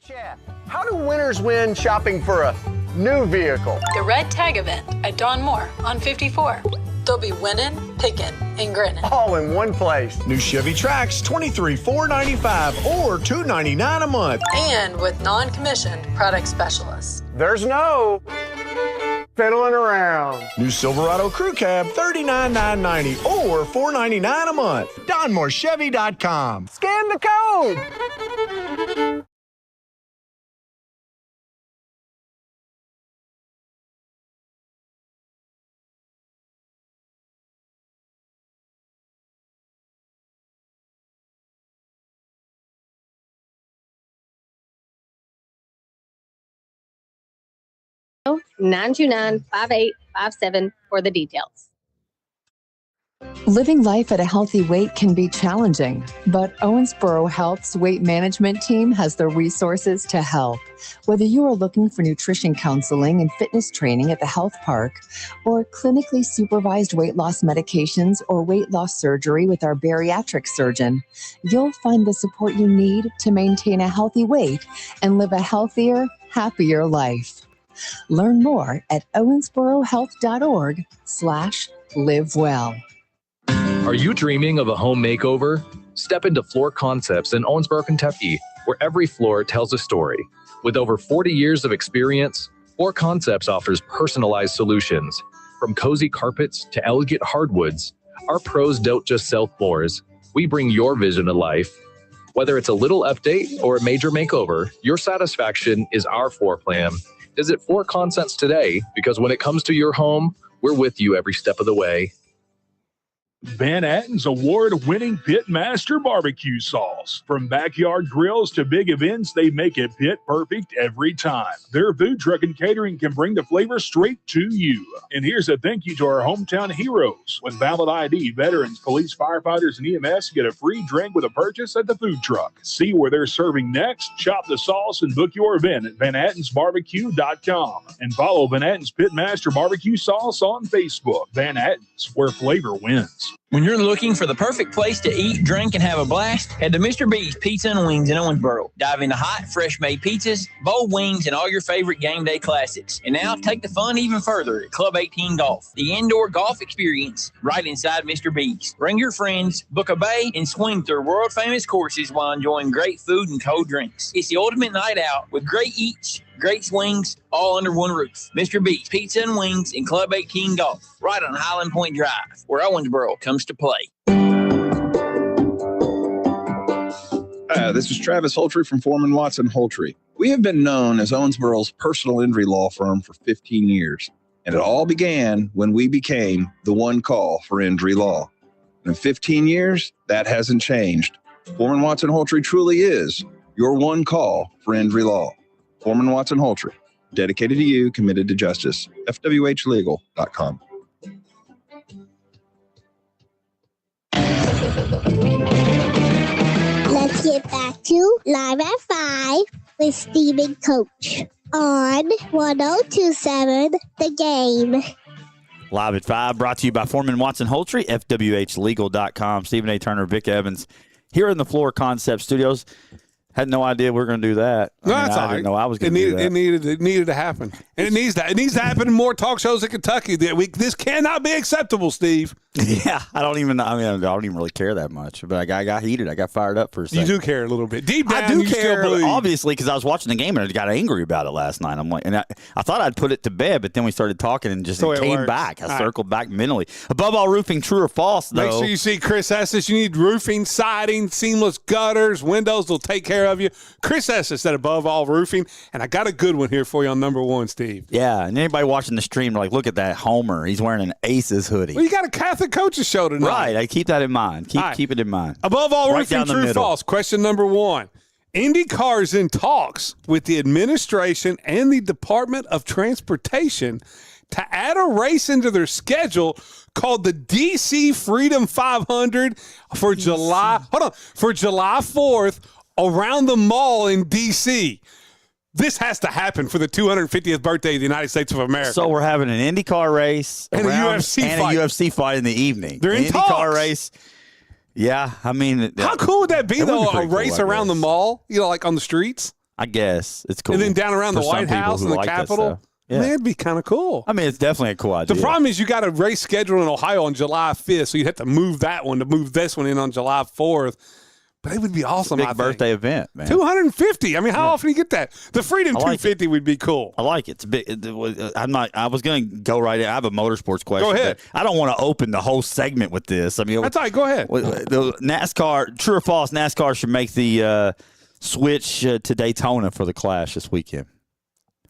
Chad, how do winners win shopping for a new vehicle? The Red Tag event at Don Moore on 54. They'll be winning, picking, and grinning. All in one place. New Chevy Trax, $23,495 or $299 a month. And with non-commissioned product specialists. There's no fiddling around. New Silverado Crew Cab, $39,990 or $499 a month. DonMooreChevy.com. Scan the code. Oh, 929-5857 for the details. Living life at a healthy weight can be challenging, but Owensboro Health's weight management team has the resources to help. Whether you are looking for nutrition counseling and fitness training at the health park, or clinically supervised weight loss medications or weight loss surgery with our bariatric surgeon, you'll find the support you need to maintain a healthy weight and live a healthier, happier life. Learn more at owensborohealth.org/livewell. Are you dreaming of a home makeover? Step into Floor Concepts in Owensboro, Kentucky, where every floor tells a story. With over 40 years of experience, Floor Concepts offers personalized solutions. From cozy carpets to elegant hardwoods, our pros don't just sell floors. We bring your vision to life. Whether it's a little update or a major makeover, your satisfaction is our floor plan. Visit Floor Concepts today, because when it comes to your home, we're with you every step of the way. Van Atten's award-winning Pitmaster barbecue sauce. From backyard grills to big events, they make it pit perfect every time. Their food truck and catering can bring the flavor straight to you. And here's a thank you to our hometown heroes. With valid ID, veterans, police, firefighters, and EMS get a free drink with a purchase at the food truck. See where they're serving next, shop the sauce, and book your event at VanAttensBarbecue.com. And follow Van Atten's Pitmaster barbecue sauce on Facebook. Van Atten's, where flavor wins. When you're looking for the perfect place to eat, drink, and have a blast, head to Mr. B's Pizza and Wings in Owensboro. Dive into hot, fresh-made pizzas, bold wings, and all your favorite game day classics. And now, take the fun even further at Club 18 Golf, the indoor golf experience right inside Mr. B's. Bring your friends, book a bay, and swing through world-famous courses while enjoying great food and cold drinks. It's the ultimate night out with great eats, great swings, all under one roof. Mr. B's Pizza and Wings in Club 18 Golf, right on Highland Point Drive, where Owensboro comes to play. This is Travis Holtree from Foreman Watson Holtree. We have been known as Owensboro's personal injury law firm for 15 years, and it all began when we became the one call for injury law. In 15 years, that hasn't changed. Foreman Watson Holtree truly is your one call for injury law. Foreman Watson Holtree, dedicated to you, committed to justice. FWHlegal.com. Let's get back to Live at 5 with Steve and Coach on 1027 The Game. Live at 5, brought to you by Foreman Watson Holtree, FWHlegal.com. Stephen A. Turner, Vic Evans, here in the Floor Concept Studios. Had no idea we were going to do that. I didn't know I was going to do that. It needed to happen. And it needs to happen in more talk shows in Kentucky. This cannot be acceptable, Steve. Yeah, I don't even really care that much. But I got heated. I got fired up for a second. You do care a little bit. Deep down, I do you care, still believe. obviously, because I was watching the game and I got angry about it last night. I'm like, and I thought I'd put it to bed, but then we started talking and just it came back. I circled back mentally. Above all roofing, true or false, though. Make sure you see Chris Estes. You need roofing, siding, seamless gutters, windows will take care of you. Chris Estes at Above All Roofing, and I got a good one here for you on number 1, Steve. Yeah, and anybody watching the stream, like, look at that Homer. He's wearing an Aces hoodie. Well, you got a Catholic Coaches Show tonight. Right, I keep that in mind. Keep it in mind. Above All Roofing, true or false? Question number 1. IndyCar is in talks with the administration and the Department of Transportation to add a race into their schedule called the DC Freedom 500 for July 4th around the mall in DC. This has to happen for the 250th birthday of the United States of America. So we're having an IndyCar race and a UFC fight in the evening. They're in IndyCar talks. race. Yeah, I mean, how cool would that be though? A race cool, around the mall, like on the streets. I guess it's cool. And then down around for the White House and the Capitol. Yeah. Man, it'd be kind of cool. I mean, it's definitely a cool idea. The problem is you got a race scheduled in Ohio on July 5th, so you have to move that one to move this one in on July 4th. But it would be awesome. Big birthday event, man. 250. I mean, how often do you get that? The Freedom 250 would be cool. I like it. It's big. I was going to go right in. I have a motorsports question. Go ahead. I don't want to open the whole segment with this. I mean, that's all right. Go ahead. The NASCAR, true or false? NASCAR should make the switch to Daytona for the Clash this weekend.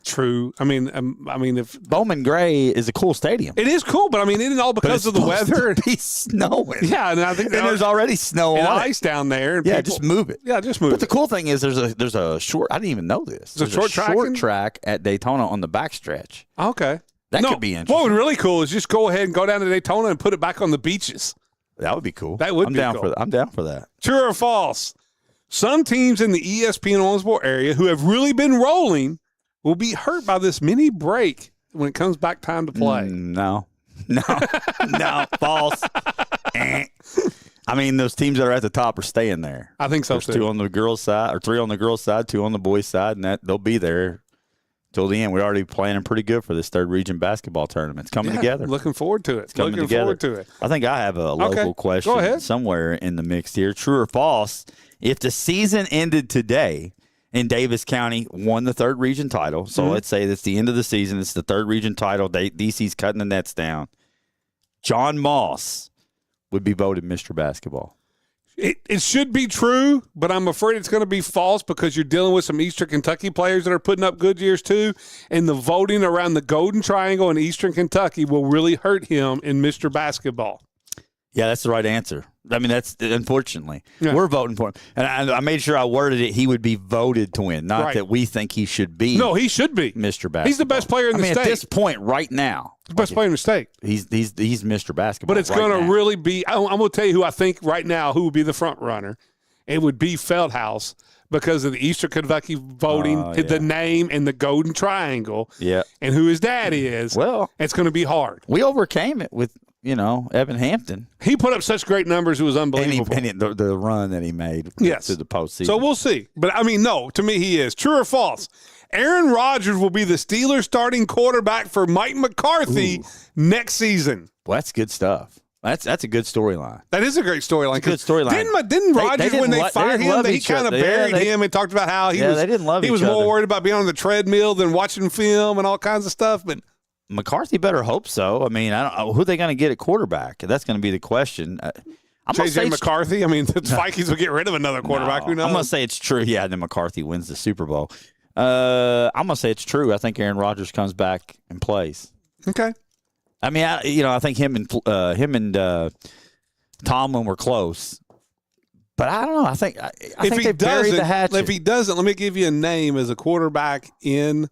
True. I mean, if Bowman Gray is a cool stadium, it is cool. But I mean, it isn't all because of the weather. Be snowing. Yeah, and I think there's already snow and on ice down there. Yeah, just move it. Yeah, just move it. But the cool thing is, there's a short. I didn't even know this. There's a short track at Daytona on the backstretch. Okay, that could be interesting. What would be really cool is just go ahead and go down to Daytona and put it back on the beaches. That would be cool. That would I'm be down cool. for that. I'm down for that. True or false? Some teams in the ESPN Owensboro area who have really been rolling will be hurt by this mini break when it comes back time to play. No, false. I mean, those teams that are at the top are staying there. I think so, There's too. 2 on the girls' side, or 3 on the girls' side, 2 on the boys' side, and they'll be there till the end. We're already planning pretty good for this third region basketball tournament. It's coming together. Looking forward to it. It's coming together. I think I have a local question Go ahead. somewhere in the mix here. True or false? If the season ended today and Davis County won the third region title, so let's say it's the end of the season, it's the third region title, DC's cutting the nets down, John Moss would be voted Mr. Basketball. It should be true, but I'm afraid it's going to be false because you're dealing with some Eastern Kentucky players that are putting up good years too, and the voting around the Golden Triangle in Eastern Kentucky will really hurt him in Mr. Basketball. Yeah, that's the right answer. I mean, that's unfortunately. We're voting for him. And I made sure I worded it, he would be voted to win, not that we think he should be. No, he should be. Mr. Basketball. He's the best player in the state. At this point right now. The best player in the state. He's Mr. Basketball. But it's going to really be, I'm going to tell you who I think right now who would be the front runner. It would be Feldhouse because of the Eastern Kentucky voting, the name, and the Golden Triangle. Yeah. And who his daddy is. Well, it's going to be hard. We overcame it with Evan Hampton. He put up such great numbers; it was unbelievable. And the run that he made to the postseason. So we'll see. But no, to me, he is. True or false? Aaron Rodgers will be the Steelers' starting quarterback for Mike McCarthy next season. Well, that's good stuff. That's a good storyline. That is a great storyline. Good storyline. Didn't Rodgers, when they fired him, he kind of buried him and talked about how he was more worried about being on the treadmill than watching film and all kinds of stuff. But McCarthy better hope so. I mean, I don't know who are they going to get at quarterback. That's going to be the question. J.J. McCarthy. I mean, the Vikings will get rid of another quarterback. Who knows? I'm going to say it's true. Yeah, then McCarthy wins the Super Bowl. I'm going to say it's true. I think Aaron Rodgers comes back and plays. Okay. I mean, I think him and Tomlin were close, but I don't know. I think they buried the hatchet. If he doesn't, let me give you a name as a quarterback in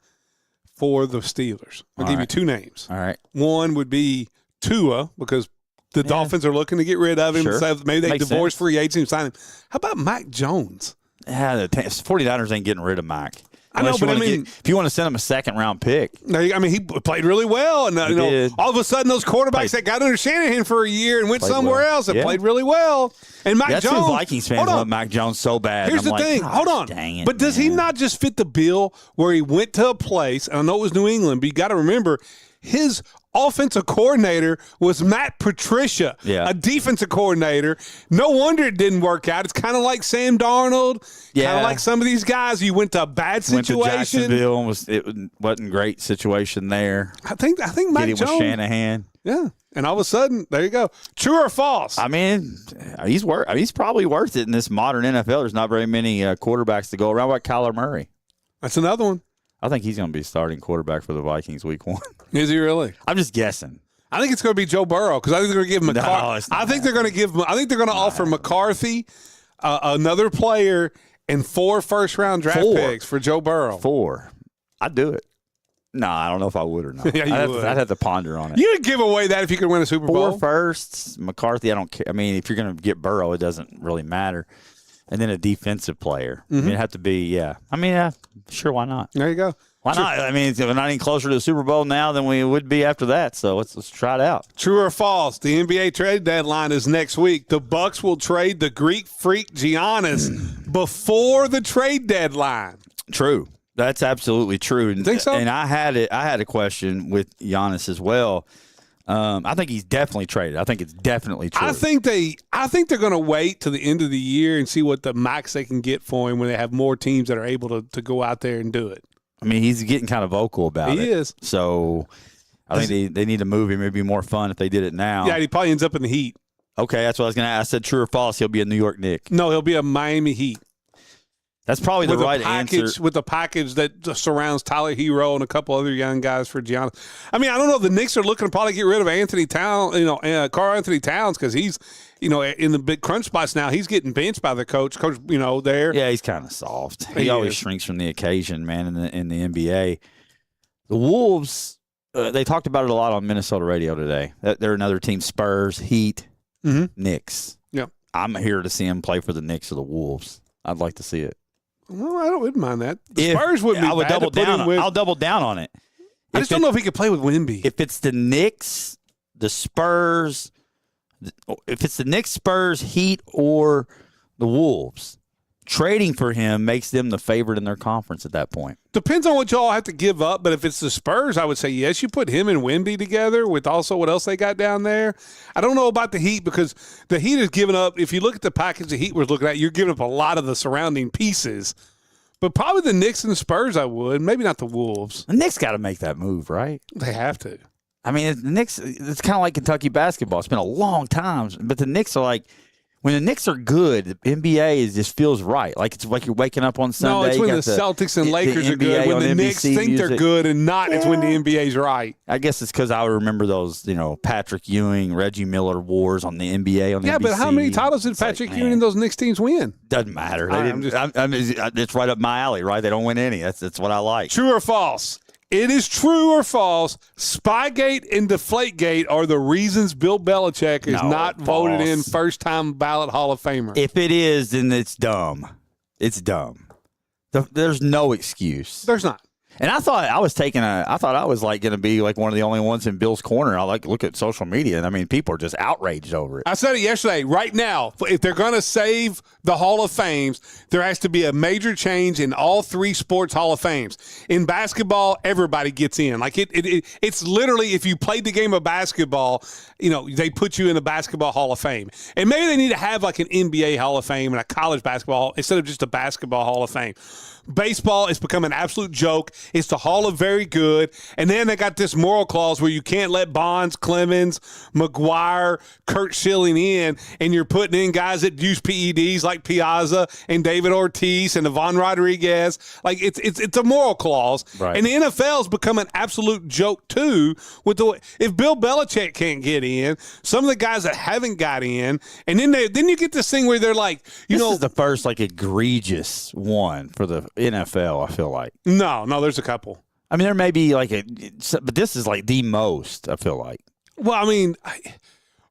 for the Steelers. I'll give you two names. All right. One would be Tua, because the Dolphins are looking to get rid of him. Sure. So maybe they Makes divorce sense. free agents and sign him. How about Mac Jones? Yeah, the 49ers ain't getting rid of Mike. I know, but if you want to send him a second-round pick. I mean, he played really well. And, all of a sudden, those quarterbacks that got under Shanahan for a year and went somewhere else and played really well. And Mac That's Jones. who Vikings fans want Mac Jones so bad. Here's the thing. Hold on. Dang it, but does he not just fit the bill where he went to a place, and I know it was New England, but you got to remember, his offensive coordinator was Matt Patricia, a defensive coordinator. No wonder it didn't work out. It's kind of like Sam Darnold, kind of like some of these guys. You went to a bad situation. Went to Jacksonville and it wasn't a great situation there. I think Mac Jones with Shanahan. Yeah, and all of a sudden, there you go. True or false? I mean, he's probably worth it in this modern NFL. There's not very many quarterbacks to go around. Like Kyler Murray. That's another one. I think he's going to be starting quarterback for the Vikings week 1. Is he really? I'm just guessing. I think it's going to be Joe Burrow because I think they're going to give McCarthy. I think they're going to offer McCarthy another player and 4 first-round draft picks for Joe Burrow. 4. I'd do it. No, I don't know if I would or not. Yeah, I'd have to ponder on it. You would give away that if you could win a Super Bowl. 4 firsts. McCarthy, I don't care. I mean, if you're going to get Burrow, it doesn't really matter. And then a defensive player. I mean, it'd have to be, sure, why not? There you go. Why not? I mean, we're not any closer to the Super Bowl now than we would be after that. So let's try it out. True or false? The NBA trade deadline is next week. The Bucks will trade the Greek freak Giannis before the trade deadline. True. That's absolutely true. You think so? And I had a question with Giannis as well. I think he's definitely traded. I think it's definitely true. I think they're going to wait till the end of the year and see what the max they can get for him when they have more teams that are able to go out there and do it. I mean, he's getting kind of vocal about it. He is. So I think they need to move him. It'd be more fun if they did it now. Yeah, he probably ends up in the Heat. Okay, that's what I was going to ask. I said true or false, he'll be a New York Knick. No, he'll be a Miami Heat. That's probably the right answer. With the package that surrounds Tyler Hero and a couple other young guys for Giannis. I mean, I don't know. The Knicks are looking to probably get rid of Anthony Towns, Karl Anthony Towns, because he's, in the big crunch spots now. He's getting benched by the coach, there. Yeah, he's kind of soft. He always shrinks from the occasion, man, in the NBA. The Wolves, they talked about it a lot on Minnesota radio today. They're another team, Spurs, Heat, Knicks. Yeah. I'm here to see him play for the Knicks or the Wolves. I'd like to see it. Well, I wouldn't mind that. The Spurs wouldn't be I would bad double to put down. him with. I'll double down on it. I just don't know if he could play with Wemby. If it's the Knicks, the Spurs, Heat, or the Wolves, trading for him makes them the favorite in their conference at that point. Depends on what y'all have to give up, but if it's the Spurs, I would say yes. You put him and Wemby together with also what else they got down there. I don't know about the Heat because the Heat is giving up. If you look at the package the Heat was looking at, you're giving up a lot of the surrounding pieces. But probably the Knicks and the Spurs, I would. Maybe not the Wolves. The Knicks got to make that move, right? They have to. I mean, the Knicks, it's kind of like Kentucky basketball. It's been a long time, but the Knicks are like, when the Knicks are good, the NBA just feels right. Like it's like you're waking up on Sunday. No, it's when the Celtics and Lakers are good. When the Knicks think they're good and not, it's when the NBA's right. I guess it's because I would remember those, Patrick Ewing, Reggie Miller wars on the NBA on the NBC. But how many titles did Patrick Ewing and those Knicks teams win? Doesn't matter. It's right up my alley, right? They don't win any. That's what I like. True or false? It is true or false. Spygate and Deflategate are the reasons Bill Belichick is not voted in first-time ballot Hall of Famer. If it is, then it's dumb. It's dumb. There's no excuse. There's not. And I thought I was like going to be like one of the only ones in Bill's corner. I like look at social media, and I mean, people are just outraged over it. I said it yesterday. Right now, if they're going to save the Hall of Fames, there has to be a major change in all 3 sports Hall of Fames. In basketball, everybody gets in. Like it's literally, if you played the game of basketball, they put you in the Basketball Hall of Fame. And maybe they need to have like an NBA Hall of Fame and a college basketball instead of just a Basketball Hall of Fame. Baseball has become an absolute joke. It's the Hall of Very Good. And then they got this moral clause where you can't let Bonds, Clemens, McGuire, Kurt Schilling in, and you're putting in guys that use PEDs like Piazza and David Ortiz and Ivan Rodriguez. Like it's a moral clause. Right. And the NFL's become an absolute joke too. If Bill Belichick can't get in, some of the guys that haven't got in, and then you get this thing where they're like, this is the first like egregious one for the NFL, I feel like. No, there's a couple. I mean, there may be like but this is like the most, I feel like. Well, I mean,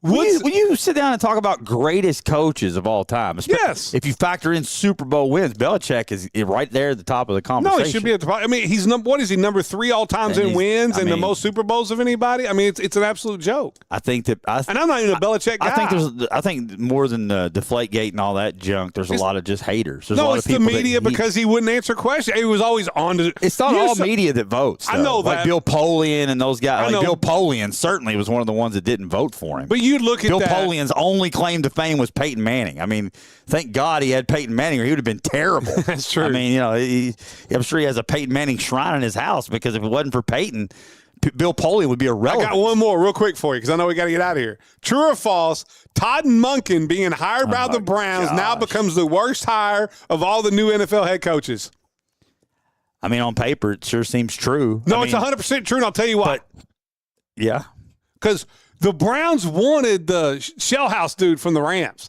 when you sit down and talk about greatest coaches of all time, yes. If you factor in Super Bowl wins, Belichick is right there at the top of the conversation. No, he should be at the top. I mean, he's what is he, number 3 all times in wins and the most Super Bowls of anybody? I mean, it's an absolute joke. I think that, and I'm not even a Belichick guy. I think more than the Deflategate and all that junk, there's a lot of just haters. There's a lot it's of people the media because he wouldn't answer questions. He was always on to. It's not all media that votes. Though. I know that. Like Bill Polian and those guys. Like Bill Polian certainly was one of the ones that didn't vote for him. But you look at Bill that. Polian's only claim to fame was Peyton Manning. I mean, thank God he had Peyton Manning, or he would have been terrible. That's true. I mean, I'm sure he has a Peyton Manning shrine in his house because if it wasn't for Peyton, Bill Polian would be irrelevant. I got one more real quick for you because I know we got to get out of here. True or false? Todd Monken being hired by the Browns now becomes the worst hire of all the new NFL head coaches. I mean, on paper, it sure seems true. No, it's 100% true, and I'll tell you why. Yeah. Because the Browns wanted the shell house dude from the Rams.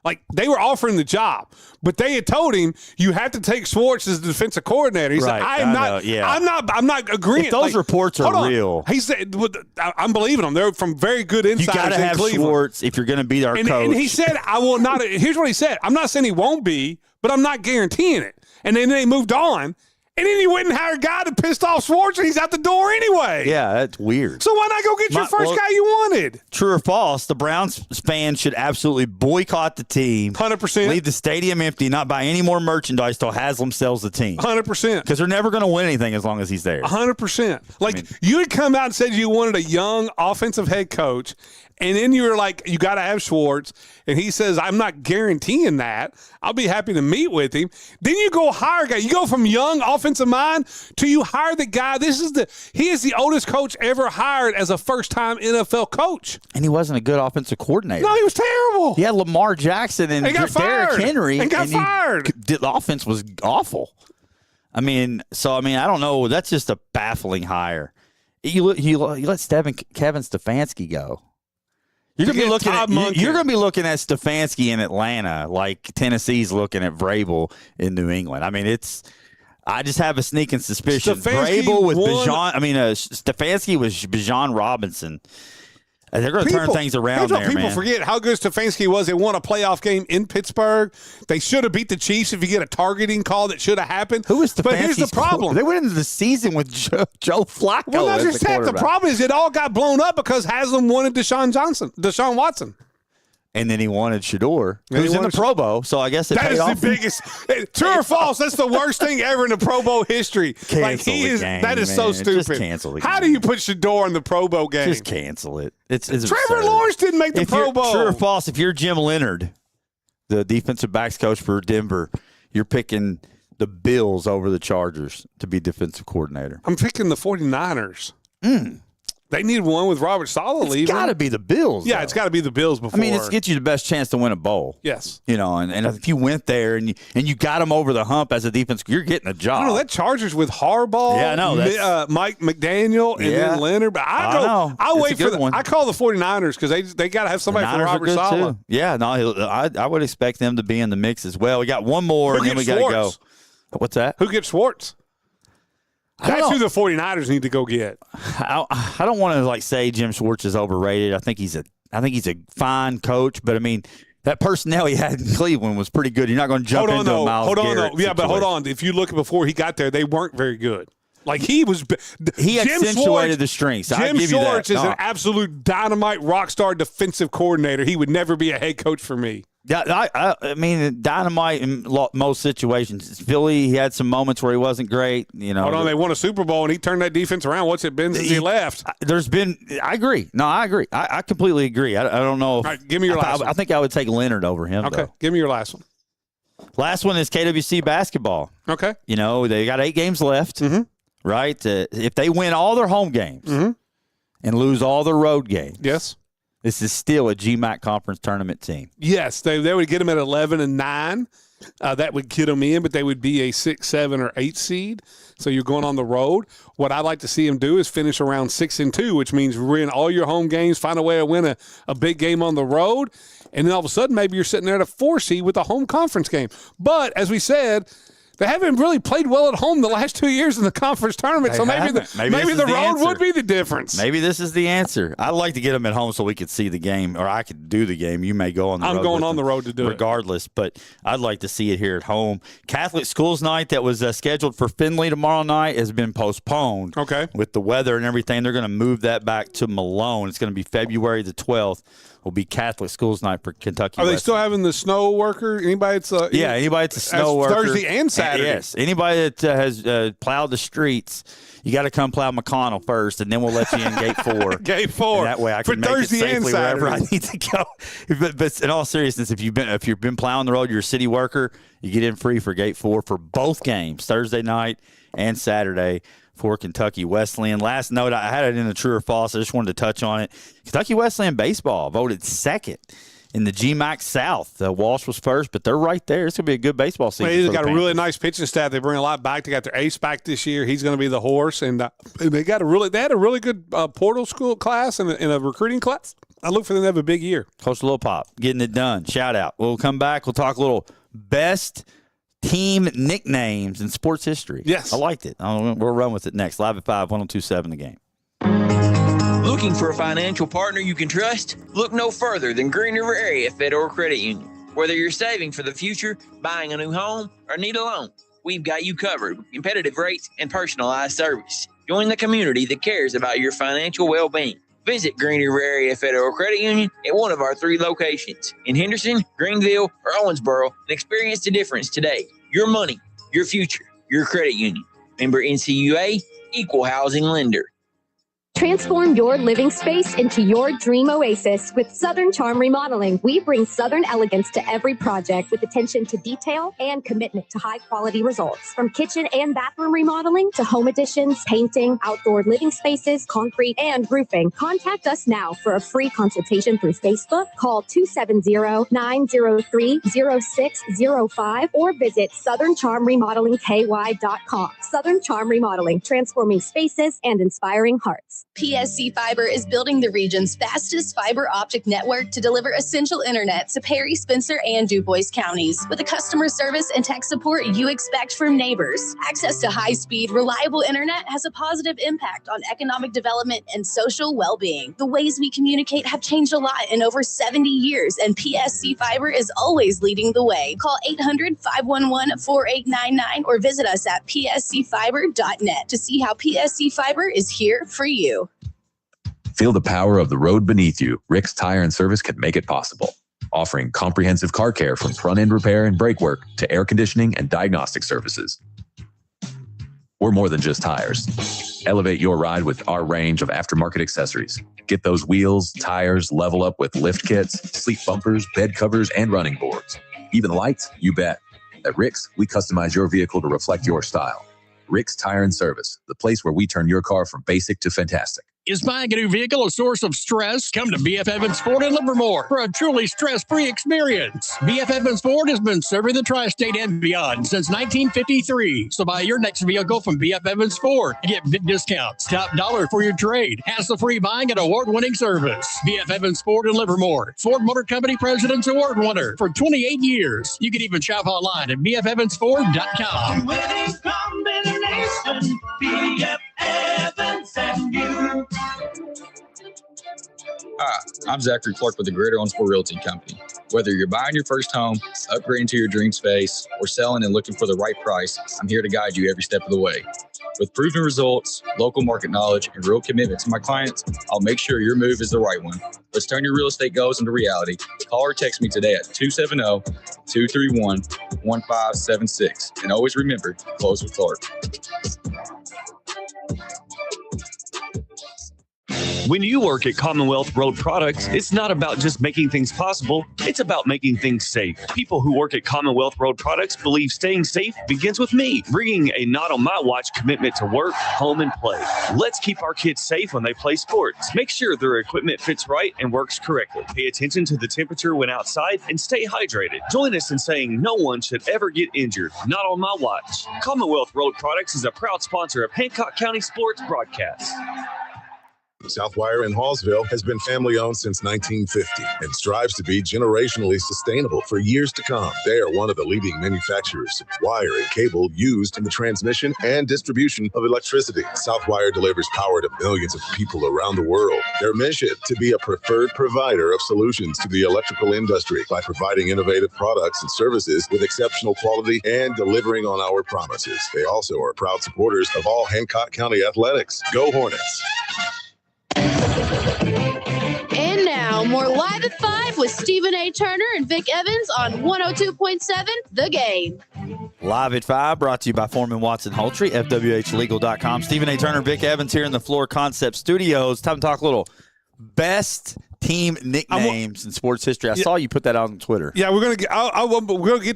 Like, they were offering the job, but they had told him, you have to take Schwartz as the defensive coordinator. He said, I'm not agreeing. If those reports are real. He said, I'm believing them. They're from very good insiders in Cleveland. You got to have Schwartz if you're going to be our coach. And he said, I will not. Here's what he said. I'm not saying he won't be, but I'm not guaranteeing it. And then they moved on. And then you went and hired a guy that pissed off Schwartz, and he's out the door anyway. Yeah, that's weird. So why not go get your first guy you wanted? True or false, the Browns fans should absolutely boycott the team. 100%. Leave the stadium empty, not buy any more merchandise till Haslam sells the team. 100%. Because they're never going to win anything as long as he's there. 100%. Like, you had come out and said you wanted a young offensive head coach, and then you were like, you got to have Schwartz. And he says, I'm not guaranteeing that. I'll be happy to meet with him. Then you go hire a guy. You go from young offensive mind to you hire the guy. He is the oldest coach ever hired as a first-time NFL coach. And he wasn't a good offensive coordinator. No, he was terrible. He had Lamar Jackson and Derrick Henry. And got fired. The offense was awful. I mean, I don't know. That's just a baffling hire. You let Kevin Stefanski go. You're gonna be looking at Stefanski in Atlanta like Tennessee's looking at Vrabel in New England. I mean, I just have a sneaking suspicion. Vrabel with Stefanski was Bijan Robinson. They're going to turn things around there, man. People forget how good Stefanski was. They won a playoff game in Pittsburgh. They should have beat the Chiefs if you get a targeting call that should have happened. Who was Stefanski's? But here's the problem. They went into the season with Joe Flacco. Well, not just that. The problem is it all got blown up because Haslam wanted Deshaun Watson. And then he wanted Shador, who's in the Pro Bowl. So I guess it paid off. That is the biggest. True or false? That's the worst thing ever in the Pro Bowl history. Cancel the game, that is so stupid. Just cancel the game. How do you put Shador in the Pro Bowl game? Just cancel it. It's Trevor absurd. Lawrence didn't make the Pro Bowl. True or false? If you're Jim Leonard, the defensive backs coach for Denver, you're picking the Bills over the Chargers to be defensive coordinator. I'm picking the 49ers. They need one with Robert Saleh leaving. It's got to be the Bills. Yeah, though. It's got to be the Bills before. I mean, it gets you the best chance to win a bowl. Yes. And if you went there and you got them over the hump as a defense, you're getting a job. I don't know, that Chargers with Harbaugh, yeah, I know, Mike McDaniel, and then Leonard. But I wait for them. I call the 49ers because they got to have somebody for Robert Saleh. Yeah, no, I would expect them to be in the mix as well. We got one more, and then we got to go. What's that? Who gets Schwartz? That's who the 49ers need to go get. I don't want to say Jim Schwartz is overrated. I think he's a fine coach, but I mean that personnel he had in Cleveland was pretty good. You're not going to jump into a Myles Garrett situation. Yeah, but hold on. If you look before he got there, they weren't very good. Like he accentuated the strengths. Jim Schwartz is an absolute dynamite rock star defensive coordinator. He would never be a head coach for me. Yeah, I mean, dynamite in most situations. Philly, he had some moments where he wasn't great. Hold on, they won a Super Bowl and he turned that defense around. What's it been since he left? I agree. No, I agree. I completely agree. I don't know. All right, give me your last one. I think I would take Leonard over him. Okay, though. Give me your last one. Last one is KWC basketball. Okay. They got 8 games left, right? If they win all their home games and lose all their road games, yes, this is still a GMAC conference tournament team. Yes, they would get them at 11-9. That would get them in, but they would be a 6, 7, or 8 seed. So you're going on the road. What I'd like to see them do is finish around 6-2, which means win all your home games, find a way to win a big game on the road, and then all of a sudden maybe you're sitting there at a 4 seed with a home conference game. But as we said, they haven't really played well at home the last 2 years in the conference tournament, so maybe the road would be the difference. Maybe this is the answer. I'd like to get them at home so we could see the game, or I could do the game. You may go on the road. I'm going on the road to do it. Regardless, but I'd like to see it here at home. Catholic Schools Night that was scheduled for Findlay tomorrow night has been postponed. Okay. With the weather and everything, they're going to move that back to Malone. It's going to be February the 12th. Will be Catholic Schools Night for Kentucky. Are they still having the snow worker? Anybody that's anybody that's a snow worker. Thursday and Saturday. Yes, anybody that has plowed the streets, you got to come plow McConnell first, and then we'll let you in gate 4. Gate 4. And that way I can make Thursday it safely and wherever I need to go. But in all seriousness, if you've been plowing the road, you're a city worker, you get in free for gate 4 for both games, Thursday night and Saturday. For Kentucky Wesleyan. Last note, I had it in the true or false. I just wanted to touch on it. Kentucky Wesleyan baseball voted second in the GMAC South. Walsh was first, but they're right there. It's going to be a good baseball season. They've got a really nice pitching staff. They bring a lot back. They got their ace back this year. He's going to be the horse, and they had a really good portal school class and a recruiting class. I look for them to have a big year. Coach Lil Pop getting it done. Shout out. We'll come back. We'll talk a little best team nicknames in sports history. Yes. I liked it. We'll run with it next. Live at 5, 102.7 The Game. Looking for a financial partner you can trust? Look no further than Green River Area Federal Credit Union. Whether you're saving for the future, buying a new home, or need a loan, we've got you covered with competitive rates and personalized service. Join the community that cares about your financial well-being. Visit Green River Area Federal Credit Union at one of our 3 locations in Henderson, Greenville, or Owensboro and experience the difference today. Your money, your future, your credit union. Member NCUA, Equal Housing Lender. Transform your living space into your dream oasis with Southern Charm Remodeling. We bring Southern elegance to every project with attention to detail and commitment to high-quality results. From kitchen and bathroom remodeling to home additions, painting, outdoor living spaces, concrete, and roofing. Contact us now for a free consultation through Facebook. Call 270-903-0605 or visit SouthernCharmRemodelingKY.com. Southern Charm Remodeling, transforming spaces and inspiring hearts. PSC Fiber is building the region's fastest fiber optic network to deliver essential internet to Perry, Spencer, and DuBois counties with the customer service and tech support you expect from neighbors. Access to high-speed, reliable internet has a positive impact on economic development and social well-being. The ways we communicate have changed a lot in over 70 years, and PSC Fiber is always leading the way. Call 800-511-4899 or visit us at pscfiber.net to see how PSC Fiber is here for you. Feel the power of the road beneath you. Rick's Tire and Service can make it possible. Offering comprehensive car care from front-end repair and brake work to air conditioning and diagnostic services. We're more than just tires. Elevate your ride with our range of aftermarket accessories. Get those wheels, tires, level up with lift kits, sleep bumpers, bed covers, and running boards. Even lights, you bet. At Rick's, we customize your vehicle to reflect your style. Rick's Tire and Service, the place where we turn your car from basic to fantastic. Is buying a new vehicle a source of stress? Come to BF Evans Ford in Livermore for a truly stress-free experience. BF Evans Ford has been serving the tri-state and beyond since 1953. So buy your next vehicle from BF Evans Ford. Get big discounts, top dollar for your trade, hassle-free buying, and award-winning service. BF Evans Ford in Livermore. Ford Motor Company President's Award winner for 28 years. You can even shop online at bfevansford.com. Winning combination, BF Evans and you. Hi, I'm Zachary Clark with the Greater Owensboro Realty Company. Whether you're buying your first home, upgrading to your dream space, or selling and looking for the right price, I'm here to guide you every step of the way. With proven results, local market knowledge, and real commitment to my clients, I'll make sure your move is the right one. Let's turn your real estate goals into reality. Call or text me today at 270-231-1576. And always remember, close with Clark. When you work at Commonwealth Road Products, it's not about just making things possible, it's about making things safe. People who work at Commonwealth Road Products believe staying safe begins with me, bringing a not on my watch commitment to work, home, and play. Let's keep our kids safe when they play sports. Make sure their equipment fits right and works correctly. Pay attention to the temperature when outside and stay hydrated. Join us in saying no one should ever get injured, not on my watch. Commonwealth Road Products is a proud sponsor of Hancock County Sports Broadcast. Southwire in Hallsville has been family-owned since 1950 and strives to be generationally sustainable for years to come. They are one of the leading manufacturers of wire and cable used in the transmission and distribution of electricity. Southwire delivers power to millions of people around the world. Their mission, to be a preferred provider of solutions to the electrical industry by providing innovative products and services with exceptional quality and delivering on our promises. They also are proud supporters of all Hancock County athletics. Go Hornets! And now, more Live at 5 with Stephen A. Turner and Vic Evans on 102.7 The Game. Live at 5, brought to you by Foreman Watson Holtree, FWHlegal.com. Stephen A. Turner, Vic Evans here in the Floor Concept Studios. Time to talk a little best team nicknames in sports history. I saw you put that out on Twitter. Yeah, we're gonna get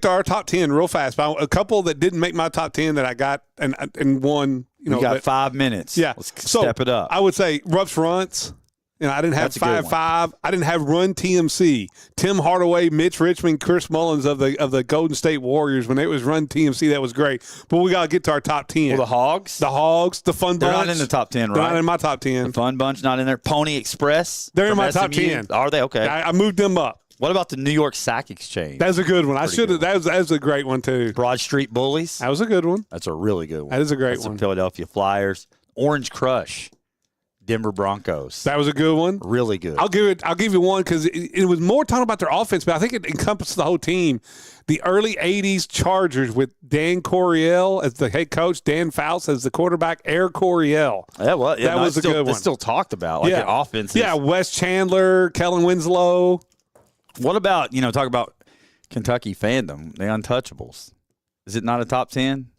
to our top 10 real fast. But a couple that didn't make my top 10 that I got and one. You got 5 minutes. Yeah, let's step it up. I would say Ruff's Runts. I didn't have 5-5. I didn't have Run TMC. Tim Hardaway, Mitch Richmond, Chris Mullins of the Golden State Warriors. When it was Run TMC, that was great. But we got to get to our top 10. Well, the Hogs, the Fun Bunch. They're not in the top 10, right? They're not in my top 10. The Fun Bunch not in there. Pony Express. They're in my top 10. Are they? Okay. I moved them up. What about the New York Sack Exchange? That's a good one. I should have. That was a great one too. Broad Street Bullies. That was a good one. That's a really good one. That is a great one. The Philadelphia Flyers. Orange Crush. Denver Broncos. That was a good one. Really good. I'll give you one because it was more talking about their offense, but I think it encompasses the whole team. The early 80s Chargers with Dan Coryell as the head coach, Dan Fouts as the quarterback, Air Coryell. That was a good one. It's still talked about, the offense. Yeah, Wes Chandler, Kellen Winslow. What about, talk about Kentucky fandom, the Untouchables. Is it not a top 10?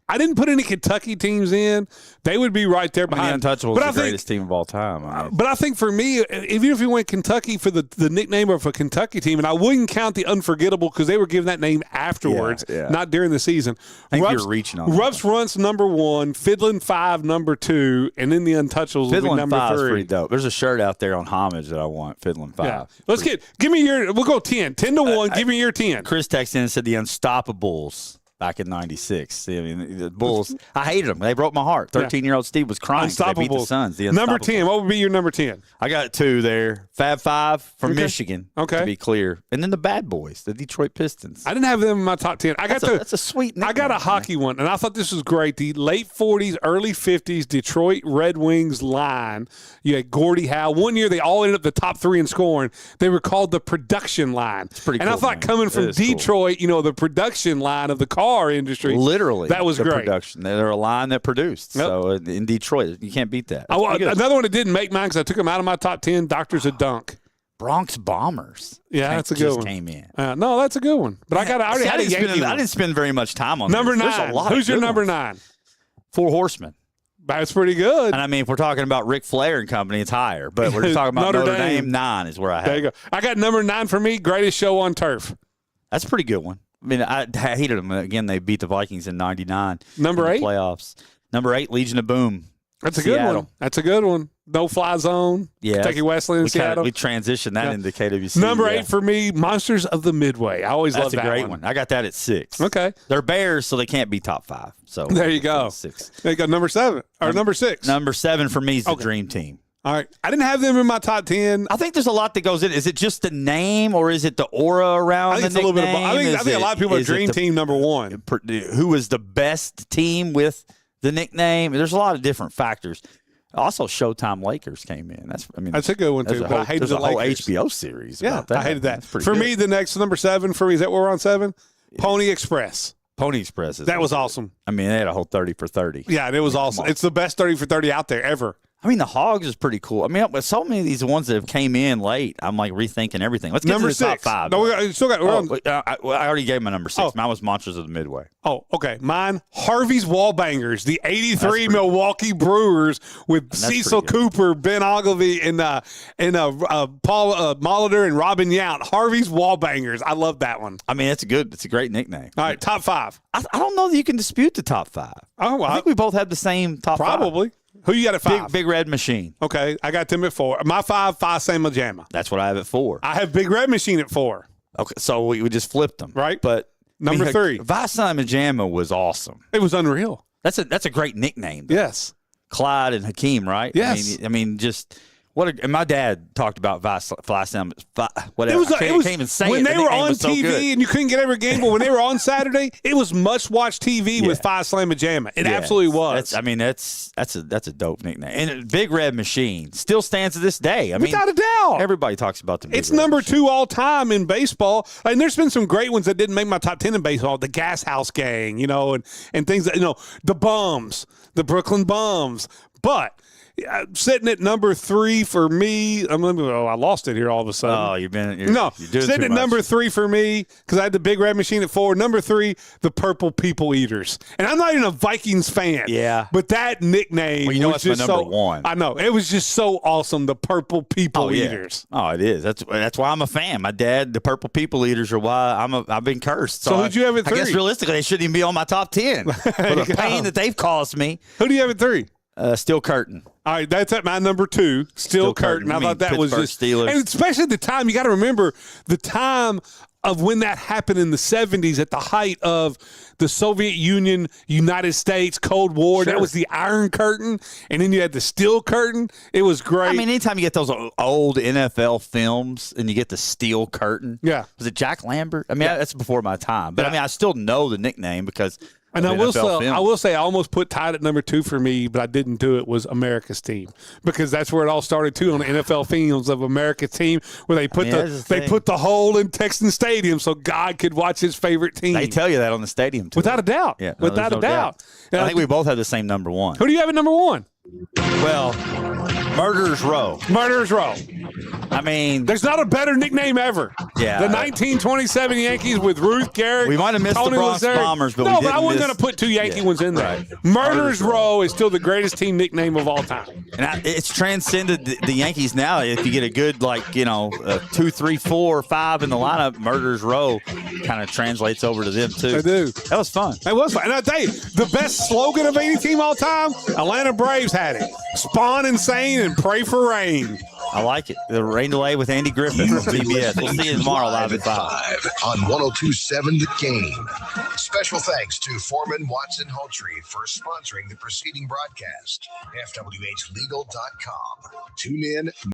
I didn't put any Kentucky teams in. They would be right there behind. The Untouchables are the greatest team of all time. But I think for me, even if you went Kentucky for the nickname of a Kentucky team, and I wouldn't count the Unforgettable because they were given that name afterwards, not during the season. I think you're reaching on Ruff's Runts number 1, Fiddlin' 5 number 2, and then the Untouchables will be number 3. Fiddlin' 5 is pretty dope. There's a shirt out there on Homage that I want, Fiddlin' 5. Yeah. Give me your, we'll go 10. 10 to 1, give me your 10. Chris texted in and said the Unstoppables. Back in '96, I mean the Bulls. I hated them. They broke my heart. 13-year-old Steve was crying. They beat the Suns. Number 10. What would be your number 10? I got 2 there. Fab Five from Michigan. Okay, to be clear, and then the Bad Boys, the Detroit Pistons. I didn't have them in my top 10. That's a sweet nickname. I got a hockey one, and I thought this was great. The late '40s, early '50s Detroit Red Wings line. You had Gordie Howe. One year they all ended up the top 3 in scoring. They were called the production line. It's pretty and cool, I thought coming from Detroit, the production line of the car industry. Literally, that was great. Production. They're a line that produced. Yep. So in Detroit, you can't beat that. Another one that didn't make mine because I took them out of my top 10. Doctors of Dunk. Bronx Bombers. Yeah, that's a good one. Came in. No, that's a good one. But I already had a Yankee one. I didn't spend very much time on number this. 9. Who's your number 9? 4 Horsemen. That's pretty good. And I mean, if we're talking about Ric Flair and company, it's higher. But we're just talking about Notre Dame. 9 is where I have. There you go. I got number 9 for me. Greatest show on turf. That's a pretty good one. I mean, I hated them. Again, they beat the Vikings in '99. Number 8? Playoffs. Number 8, Legion of Boom. That's a good one. That's a good one. No Fly Zone. Yeah. Kentucky Wesleyan, Seattle. We transitioned that into KWC. Number 8 for me, Monsters of the Midway. I always love that one. That's a great one. I got that at 6. Okay. They're Bears, so they can't be top 5. So there you go. 6. There you go. Number 7 or number 6. Number 7 for me is the Dream Team. All right. I didn't have them in my top 10. I think there's a lot that goes in. Is it just the name or is it the aura around I think the it's nickname? A little bit of both. I think a lot of people are Dream Team number 1. Who was the best team with the nickname? There's a lot of different factors. Also, Showtime Lakers came in. That's a good one too. But I hated the whole Lakers. HBO series. Yeah, about that. I hated that. For good. me, the next number 7 for me, is that where we're on 7? Pony Express. Pony Express. That was awesome. I mean, they had a whole 30 for 30. Yeah, and it was awesome. It's the best 30 for 30 out there ever. I mean, the Hogs is pretty cool. I mean, with so many of these ones that have came in late, I'm like rethinking everything. Let's get number to the 6. top 5. No, we still got. I already gave my number 6. Oh. Mine was Monsters of the Midway. Oh, okay. Mine, Harvey's Wallbangers, the '83 Milwaukee Brewers with Cecil Cooper, Ben Ogilvy, and Paul Molitor and Robin Yount. Harvey's Wallbangers. I love that one. I mean, it's a great nickname. All right, top 5. I don't know that you can dispute the top 5. Oh, well, I think we both have the same top 5. Probably. Who you got at 5? Big Red Machine. Okay, I got them at 4. My 5, Phi Sigma Jamma. That's what I have at 4. I have Big Red Machine at 4. Okay, so we just flipped them, right? But number 3, Phi Sigma Jamma was awesome. It was unreal. That's a great nickname, though. Yes. Clyde and Hakeem, right? Yes. I mean, just and my dad talked about Phi Sigma, whatever. It was can't even say when it. they were on TV and you couldn't get every game, but when they were on Saturday, it was must-watch TV with Phi Slamma Jamma. It absolutely was. That's a dope nickname. And Big Red Machine still stands to this day. I mean, without a doubt, everybody talks about the. It's number 2 all time in baseball, and there's been some great ones that didn't make my top 10 in baseball. The Gas House Gang, and things that the Bums, the Brooklyn Bums, but. Sitting at number 3 for me. I lost it here all of a sudden. Oh, you're doing sitting at number 3 for me because I had the Big Red Machine at 4. Number 3, the Purple People Eaters, and I'm not even a Vikings fan. Yeah, but that nickname was just my number 1. I know it was just so awesome. The Purple People Eaters. Oh, it is. That's why I'm a fan. My dad, the Purple People Eaters, are why I've been cursed. So who'd you have at 3? I guess realistically, they shouldn't even be on my top 10 for the pain that they've caused me. Who do you have at 3? Steel Curtain. All right, that's at my number 2. Steel Curtain. I thought that was just Steelers. And especially at the time, you got to remember the time of when that happened in the 70s at the height of the Soviet Union, United States, Cold War. Sure. That was the Iron Curtain, and then you had the Steel Curtain. It was great. I mean, anytime you get those old NFL films and you get the Steel Curtain. Yeah. Was it Jack Lambert? I mean, that's before my time. But, I mean, I still know the nickname because – and I will say I almost put tied at number 2 for me, but I didn't do it, was America's Team. Because that's where it all started, too, on the NFL films of America's Team, where they put put the hole in Texan Stadium so God could watch his favorite team. They tell you that on the stadium, too. Without a doubt. Yeah, without a doubt. I think we both have the same number 1. Who do you have at number 1? Well, Murderers Row. Murderers Row. I mean, there's not a better nickname ever. Yeah. The 1927 Yankees with Ruth Garrett. We might have missed the Bronx Bombers, but but I wasn't going to put 2 Yankee ones in there. Right. Murderers Row is still the greatest team nickname of all time. And it's transcended the Yankees now. If you get a good, 2, 3, 4, 5 in the lineup, Murderers Row kind of translates over to them, too. They do. That was fun. It was fun. And I tell you, the best slogan of any team all time, Atlanta Braves had it. Spawn insane and pray for rain. I like it. The rain delay with Andy Griffith from CBS. We'll see you tomorrow live at 5 on 102.7 The Game. Special thanks to Foreman Watson Hultree for sponsoring the preceding broadcast. FWHlegal.com. Tune in.